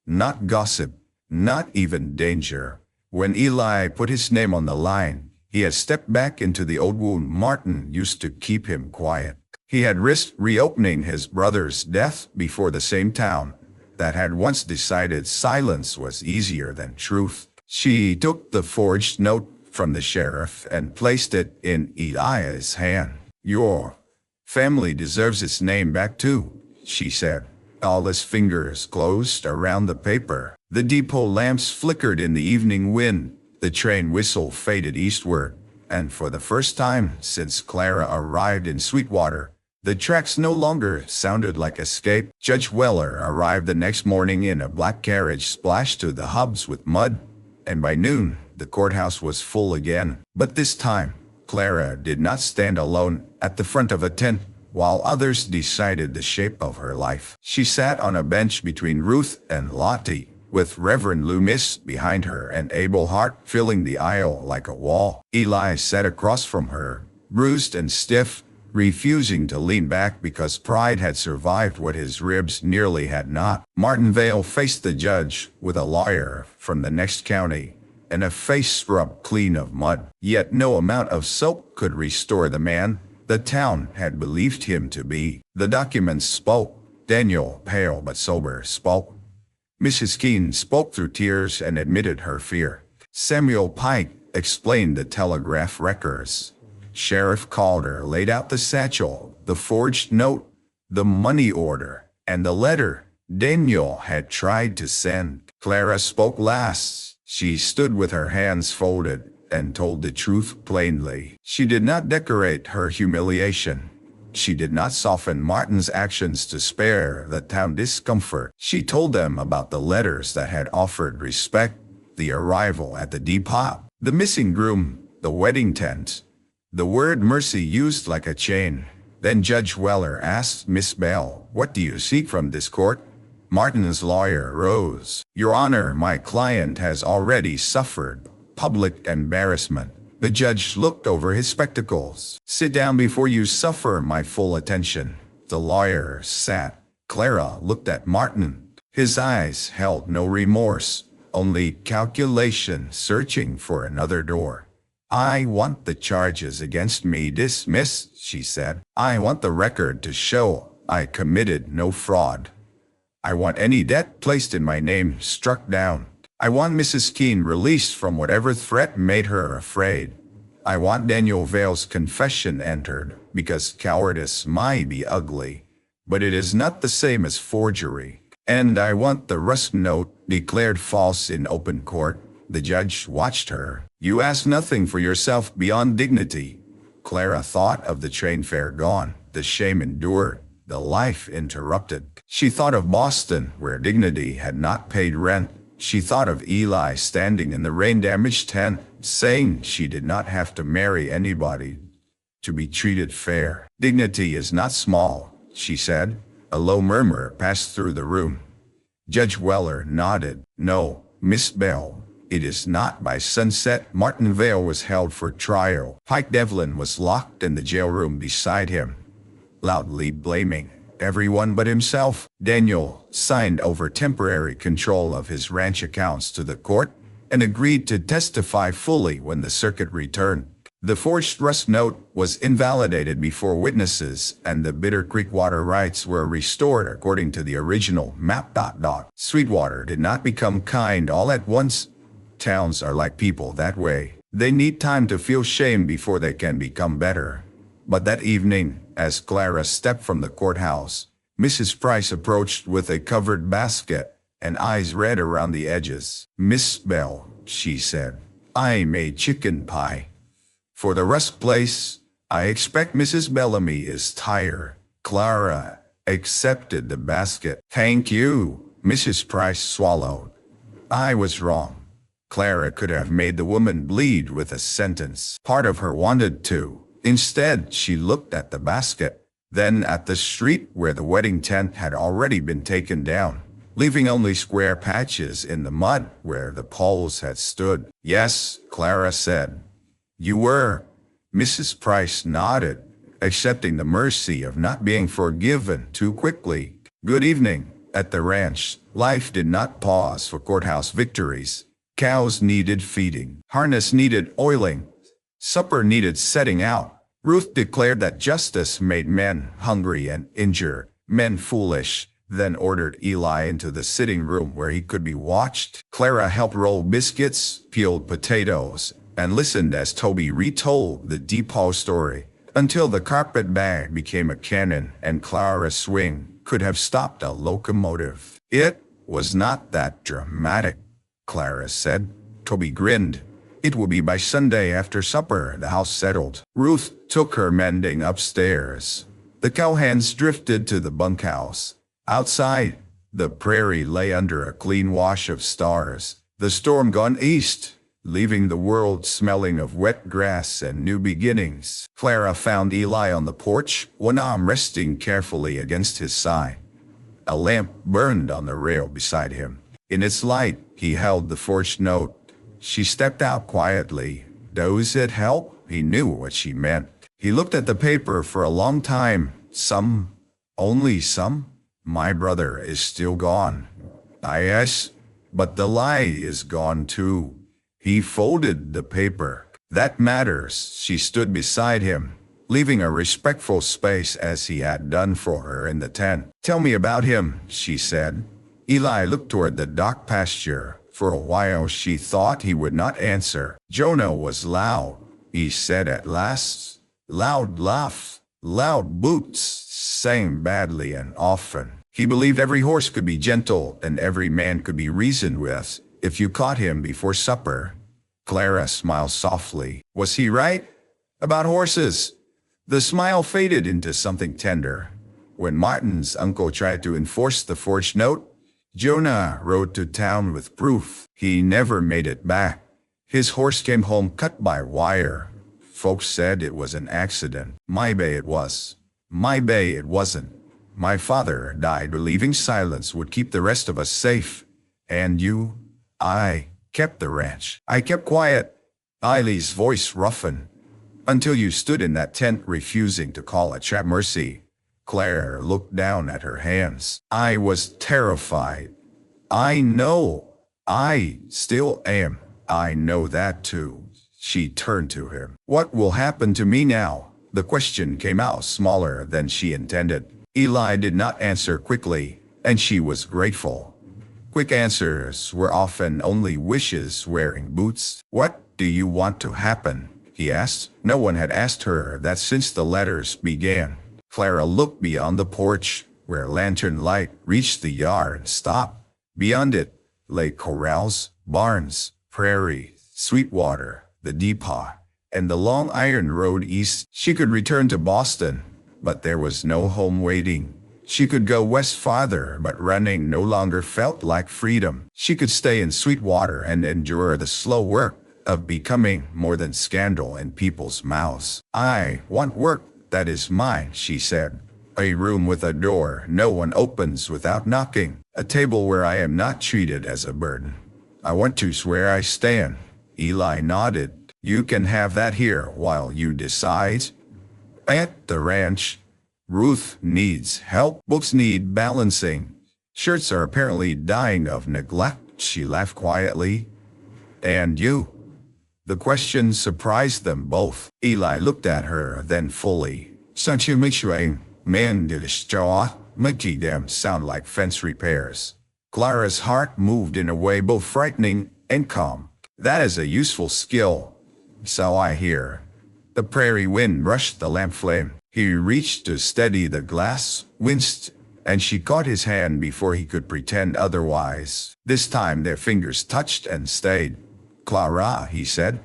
not gossip, not even danger. When Eli put his name on the line, he had stepped back into the old wound Martin used to keep him quiet. He had risked reopening his brother's death before the same town that had once decided silence was easier than truth. She took the forged note from the sheriff and placed it in Eli's hand. Your family deserves its name back too, she said. Alice's fingers closed around the paper. The depot lamps flickered in the evening wind. The train whistle faded eastward. And for the first time since Clara arrived in Sweetwater, the tracks no longer sounded like escape. Judge Weller arrived the next morning in a black carriage splashed to the hubs with mud, and by noon, the courthouse was full again. But this time, Clara did not stand alone at the front of a tent while others decided the shape of her life. She sat on a bench between Ruth and Lottie, with Reverend Loomis behind her and Abel Hart filling the aisle like a wall. Eli sat across from her, bruised and stiff, refusing to lean back because pride had survived what his ribs nearly had not. Martin Vale faced the judge with a lawyer from the next county and a face scrubbed clean of mud. Yet no amount of soap could restore the man the town had believed him to be. The documents spoke. Daniel, pale but sober, spoke. Mrs. Keene spoke through tears and admitted her fear. Samuel Pike explained the telegraph records. Sheriff Calder laid out the satchel, the forged note, the money order, and the letter Daniel had tried to send. Clara spoke last. She stood with her hands folded and told the truth plainly. She did not decorate her humiliation. She did not soften Martin's actions to spare the town discomfort. She told them about the letters that had offered respect, the arrival at the depot, the missing groom, the wedding tent, the word mercy used like a chain. Then Judge Weller asked Miss Bell, "What do you seek from this court?" Martin's lawyer rose. "Your Honor, my client has already suffered public embarrassment." The judge looked over his spectacles. "Sit down before you suffer my full attention." The lawyer sat. Clara looked at Martin. His eyes held no remorse, only calculation, searching for another door. "I want the charges against me dismissed," she said. "I want the record to show I committed no fraud. I want any debt placed in my name struck down. I want Mrs. Keene released from whatever threat made her afraid. I want Daniel Vale's confession entered, because cowardice might be ugly, but it is not the same as forgery. And I want the rust note declared false in open court." The judge watched her. "You ask nothing for yourself beyond dignity." Clara thought of the train fare gone, the shame endured, the life interrupted. She thought of Boston, where dignity had not paid rent. She thought of Eli standing in the rain-damaged tent, saying she did not have to marry anybody to be treated fair. "Dignity is not small," she said. A low murmur passed through the room. Judge Weller nodded. "No, Miss Bell, it is not." By sunset, Martin Vale was held for trial. Pike Devlin was locked in the jail room beside him, loudly blaming everyone but himself. Daniel signed over temporary control of his ranch accounts to the court and agreed to testify fully when the circuit returned. The forged rust note was invalidated before witnesses, and the Bitter Creek water rights were restored according to the original map. Sweetwater did not become kind all at once. Towns are like people that way. They need time to feel shame before they can become better. But that evening, as Clara stepped from the courthouse, Mrs. Price approached with a covered basket and eyes red around the edges. "Miss Bell," she said, "I made chicken pie for the rust place. I expect Mrs. Bellamy is tired." Clara accepted the basket. "Thank you." Mrs. Price swallowed. "I was wrong." Clara could have made the woman bleed with a sentence. Part of her wanted to. Instead, she looked at the basket, then at the street where the wedding tent had already been taken down, leaving only square patches in the mud where the poles had stood. "Yes," Clara said. "You were." Mrs. Price nodded, accepting the mercy of not being forgiven too quickly. "Good evening." At the ranch, life did not pause for courthouse victories. Cows needed feeding. Harness needed oiling. Supper needed setting out. Ruth declared that justice made men hungry and injured men foolish, then ordered Eli into the sitting room where he could be watched. Clara helped roll biscuits, peeled potatoes, and listened as Toby retold the depot story. until the carpet bag became a cannon and Clara's swing could have stopped a locomotive. It was not that dramatic, Clara said. Toby grinned. It will be by Sunday after supper, the house settled. Ruth took her mending upstairs. The cowhands drifted to the bunkhouse. Outside, the prairie lay under a clean wash of stars. The storm gone east, leaving the world smelling of wet grass and new beginnings. Clara found Eli on the porch, one arm resting carefully against his side. A lamp burned on the rail beside him. In its light, he held the forged note. She stepped out quietly. Does it help? He knew what she meant. He looked at the paper for a long time. Some, only some. My brother is still gone. Yes, but the lie is gone too. He folded the paper. That matters. She stood beside him, leaving a respectful space as he had done for her in the tent. Tell me about him, she said. Eli looked toward the dark pasture. For a while she thought he would not answer. Jonah was loud, he said at last. Loud laugh, loud boots, sang badly and often. He believed every horse could be gentle and every man could be reasoned with if you caught him before supper. Clara smiled softly. Was he right? About horses? The smile faded into something tender. When Martin's uncle tried to enforce the forged note, Jonah rode to town with proof. He never made it back. His horse came home cut by wire. Folks said it was an accident. Maybe it was. Maybe it wasn't. My father died believing silence would keep the rest of us safe. And you? I kept the ranch. I kept quiet. Eileen's voice roughened. Until you stood in that tent refusing to call a trap mercy. Claire looked down at her hands. I was terrified. I know. I still am. I know that too. She turned to him. What will happen to me now? The question came out smaller than she intended. Eli did not answer quickly, and she was grateful. Quick answers were often only wishes wearing boots. What do you want to happen? He asked. No one had asked her that since the letters began. Clara looked beyond the porch, where lantern light reached the yard and stopped. Beyond it lay corrals, barns, prairie, Sweetwater, the depot, and the long iron road east. She could return to Boston, but there was no home waiting. She could go west farther, but running no longer felt like freedom. She could stay in Sweetwater and endure the slow work of becoming more than scandal in people's mouths. I want work that is mine, she said. A room with a door no one opens without knocking. A table where I am not treated as a burden. I want to swear I stand. Eli nodded. You can have that here while you decide. At the ranch, Ruth needs help. Books need balancing. Shirts are apparently dying of neglect, she laughed quietly. And you? The question surprised them both. Eli looked at her, then fully. Such a mixture, man did a straw, making them sound like fence repairs. Clara's heart moved in a way both frightening and calm. That is a useful skill. So I hear. The prairie wind brushed the lamp flame. He reached to steady the glass, winced, and she caught his hand before he could pretend otherwise. This time their fingers touched and stayed. Clara, he said.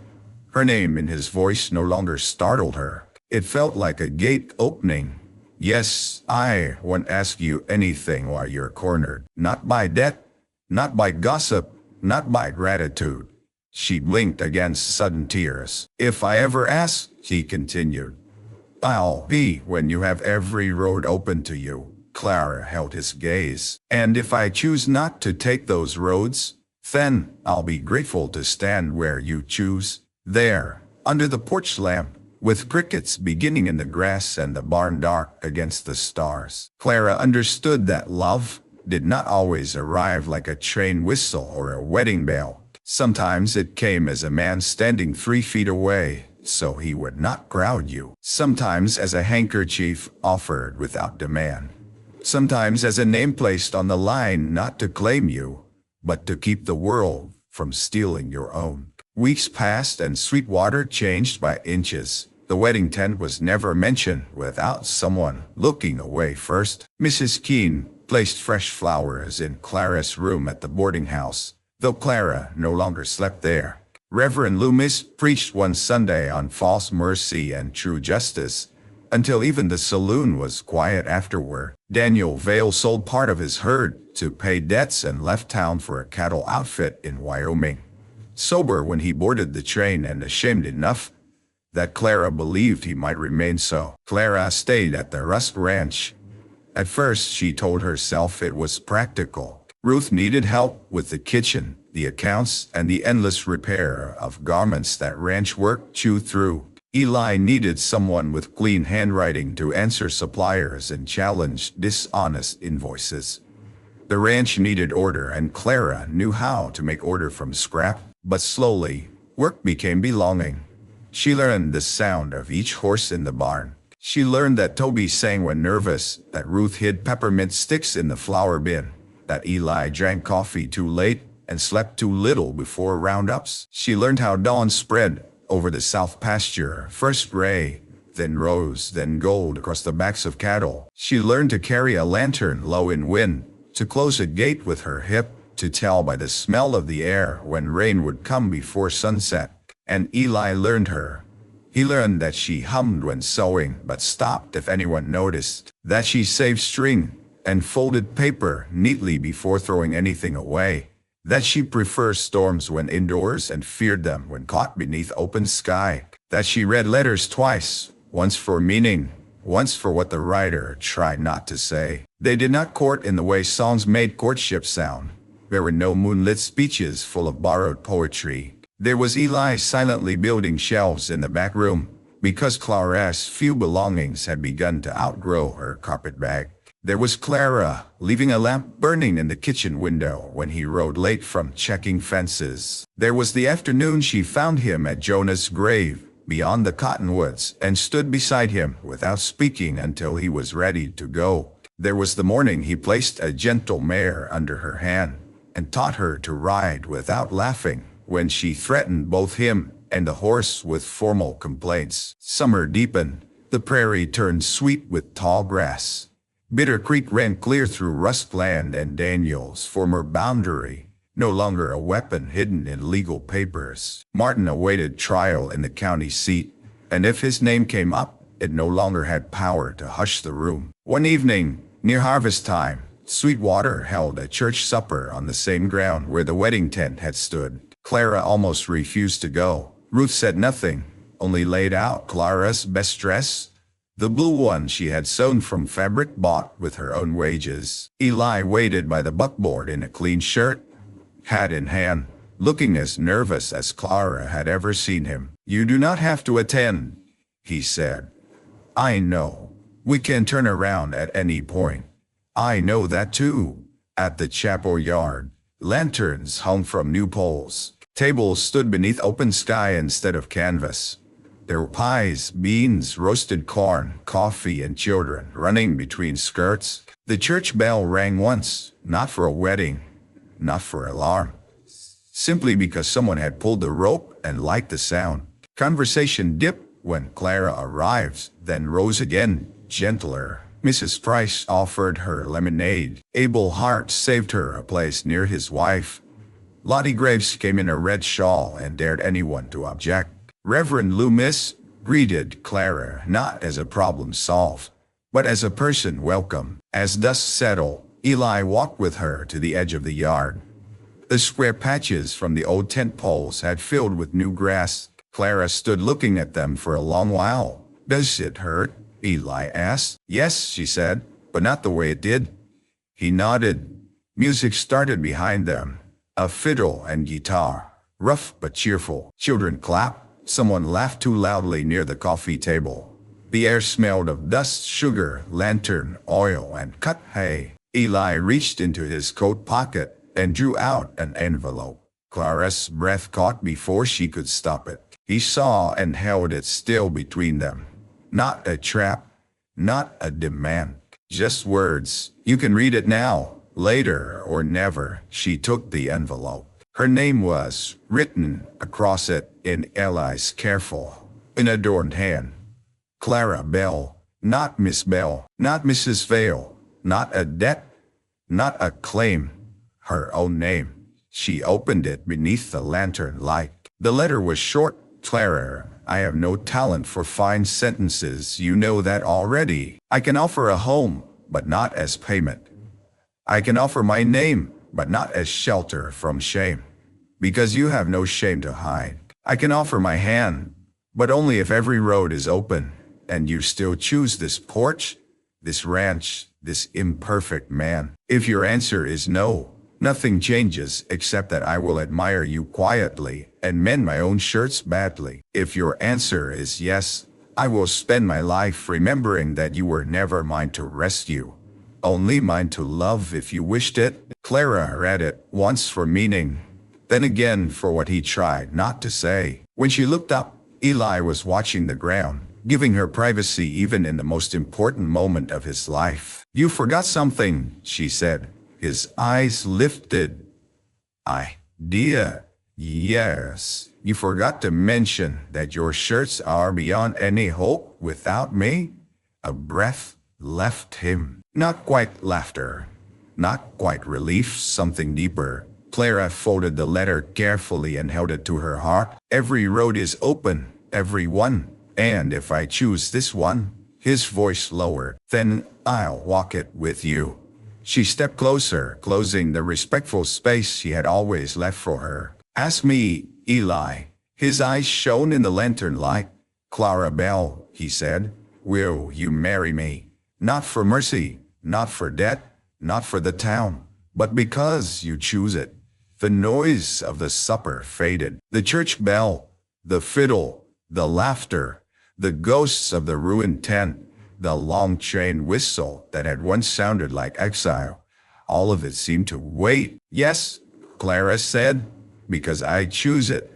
Her name in his voice no longer startled her. It felt like a gate opening. Yes, I won't ask you anything while you're cornered. Not by debt, not by gossip, not by gratitude. She blinked against sudden tears. If I ever ask, he continued, I'll be when you have every road open to you. Clara held his gaze. And if I choose not to take those roads, then I'll be grateful to stand where you choose. There, under the porch lamp, with crickets beginning in the grass and the barn dark against the stars. Clara understood that love did not always arrive like a train whistle or a wedding bell. Sometimes it came as a man standing 3 feet away, so he would not crowd you. Sometimes as a handkerchief offered without demand. Sometimes as a name placed on the line not to claim you, but to keep the world from stealing your own. Weeks passed and Sweetwater changed by inches. The wedding tent was never mentioned without someone looking away first. Mrs. Keene placed fresh flowers in Clara's room at the boarding house, though Clara no longer slept there. Reverend Loomis preached one Sunday on false mercy and true justice, until even the saloon was quiet afterward. Daniel Vale sold part of his herd to pay debts and left town for a cattle outfit in Wyoming. Sober when he boarded the train and ashamed enough that Clara believed he might remain so. Clara stayed at the Rusk Ranch. At first, she told herself it was practical. Ruth needed help with the kitchen, the accounts, and the endless repair of garments that ranch work chewed through. Eli needed someone with clean handwriting to answer suppliers and challenge dishonest invoices. The ranch needed order, and Clara knew how to make order from scrap. But slowly, work became belonging. She learned the sound of each horse in the barn. She learned that Toby sang when nervous, that Ruth hid peppermint sticks in the flour bin, that Eli drank coffee too late and slept too little before roundups. She learned how dawn spread over the south pasture, first gray, then rose, then gold across the backs of cattle. She learned to carry a lantern low in wind, to close a gate with her hip, to tell by the smell of the air when rain would come before sunset. And Eli learned her. He learned that she hummed when sewing but stopped if anyone noticed, that she saved string and folded paper neatly before throwing anything away, that she preferred storms when indoors and feared them when caught beneath open sky, that she read letters twice, once for meaning, once for what the writer tried not to say. They did not court in the way songs made courtship sound. There were no moonlit speeches full of borrowed poetry. There was Eli silently building shelves in the back room, because Clara's few belongings had begun to outgrow her carpetbag. There was Clara, leaving a lamp burning in the kitchen window when he rode late from checking fences. There was the afternoon she found him at Jonah's grave, beyond the cottonwoods, and stood beside him without speaking until he was ready to go. There was the morning he placed a gentle mare under her hand, and taught her to ride without laughing, when she threatened both him and the horse with formal complaints. Summer deepened. The prairie turned sweet with tall grass. Bitter Creek ran clear through Rusk Land, and Daniel's former boundary, no longer a weapon hidden in legal papers. Martin awaited trial in the county seat, and if his name came up, it no longer had power to hush the room. One evening, near harvest time, Sweetwater held a church supper on the same ground where the wedding tent had stood. Clara almost refused to go. Ruth said nothing, only laid out Clara's best dress, the blue one she had sewn from fabric bought with her own wages. Eli waited by the buckboard in a clean shirt, hat in hand, looking as nervous as Clara had ever seen him. "You do not have to attend," he said. "I know. We can turn around at any point. I know that too." At the chapel yard, lanterns hung from new poles. Tables stood beneath open sky instead of canvas. There were pies, beans, roasted corn, coffee, and children running between skirts. The church bell rang once, not for a wedding, not for alarm, simply because someone had pulled the rope and liked the sound. Conversation dipped when Clara arrived, then rose again, gentler. Mrs. Price offered her lemonade. Abel Hart saved her a place near his wife. Lottie Graves came in a red shawl and dared anyone to object. Reverend Loomis greeted Clara not as a problem solved, but as a person welcome. As dusk settled, Eli walked with her to the edge of the yard. The square patches from the old tent poles had filled with new grass. Clara stood looking at them for a long while. "Does it hurt?" Eli asked. "Yes," she said, "but not the way it did." He nodded. Music started behind them. A fiddle and guitar, rough but cheerful. Children clapped. Someone laughed too loudly near the coffee table. The air smelled of dust, sugar, lantern, oil, and cut hay. Eli reached into his coat pocket and drew out an envelope. Clara's breath caught before she could stop it. He saw and held it still between them. Not a trap, not a demand, just words. "You can read it now, later, or never." She took the envelope. Her name was written across it in Eli's careful, unadorned hand. Clara Bell, not Miss Bell, not Mrs. Vale, not a debt, not a claim. Her own name. She opened it beneath the lantern light. The letter was short. Clara, I have no talent for fine sentences, you know that already. I can offer a home, but not as payment. I can offer my name, but not as shelter from shame, because you have no shame to hide. I can offer my hand, but only if every road is open, and you still choose this porch, this ranch, this imperfect man. If your answer is no, nothing changes except that I will admire you quietly and mend my own shirts badly. If your answer is yes, I will spend my life remembering that you were never mine to rescue, only mine to love if you wished it. Clara read it once for meaning, then again for what he tried not to say. When she looked up, Eli was watching the ground, giving her privacy even in the most important moment of his life. You forgot something, she said. His eyes lifted. Dear, yes, you forgot to mention that your shirts are beyond any hope without me? A breath left him. Not quite laughter, not quite relief, something deeper. Clara folded the letter carefully and held it to her heart. Every road is open, every one, and if I choose this one, his voice lowered, then I'll walk it with you. She stepped closer, closing the respectful space she had always left for her. Ask me, Eli. His eyes shone in the lantern light. Clara Bell, he said, will you marry me? Not for mercy, not for debt, not for the town, but because you choose it. The noise of the supper faded. The church bell, the fiddle, the laughter, the ghosts of the ruined tent, the long train whistle that had once sounded like exile. All of it seemed to wait. Yes, Clara said, because I choose it.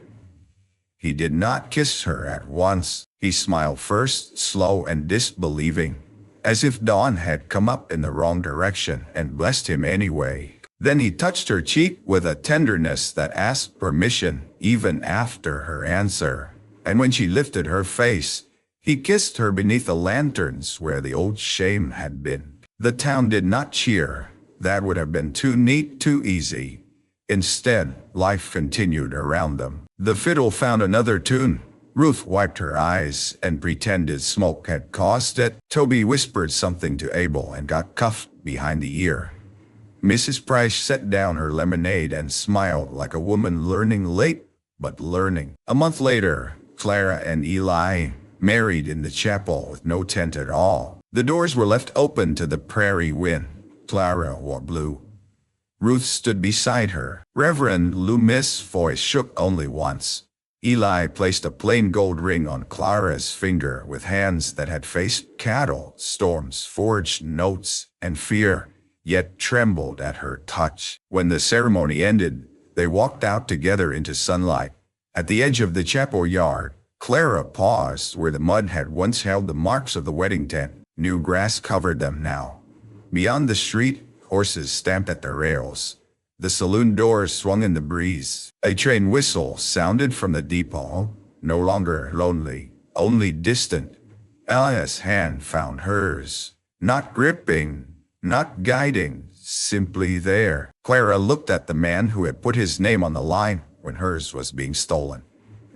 He did not kiss her at once. He smiled first, slow and disbelieving, as if dawn had come up in the wrong direction and blessed him anyway. Then he touched her cheek with a tenderness that asked permission even after her answer. And when she lifted her face, he kissed her beneath the lanterns where the old shame had been. The town did not cheer. That would have been too neat, too easy. Instead, life continued around them. The fiddle found another tune. Ruth wiped her eyes and pretended smoke had caused it. Toby whispered something to Abel and got cuffed behind the ear. Mrs. Price set down her lemonade and smiled like a woman learning late, but learning. A month later, Clara and Eli married in the chapel with no tent at all. The doors were left open to the prairie wind. Clara wore blue. Ruth stood beside her. Reverend Loomis' voice shook only once. Eli placed a plain gold ring on Clara's finger with hands that had faced cattle, storms, forged notes, and fear, yet trembled at her touch. When the ceremony ended, they walked out together into sunlight. At the edge of the chapel yard, Clara paused where the mud had once held the marks of the wedding tent. New grass covered them now. Beyond the street, horses stamped at the rails. The saloon doors swung in the breeze. A train whistle sounded from the depot, no longer lonely, only distant. Elia's hand found hers, not gripping, not guiding, simply there. Clara looked at the man who had put his name on the line when hers was being stolen,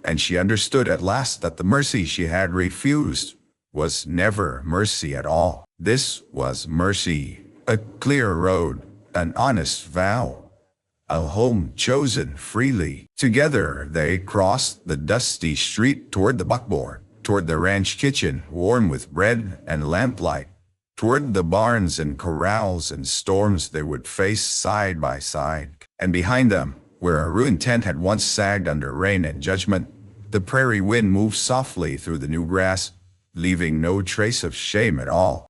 and she understood at last that the mercy she had refused was never mercy at all. This was mercy, a clear road, an honest vow, a home chosen freely. Together they crossed the dusty street toward the buckboard, toward the ranch kitchen warm with bread and lamplight, toward the barns and corrals and storms they would face side by side. And behind them, where a ruined tent had once sagged under rain and judgment, the prairie wind moved softly through the new grass, leaving no trace of shame at all.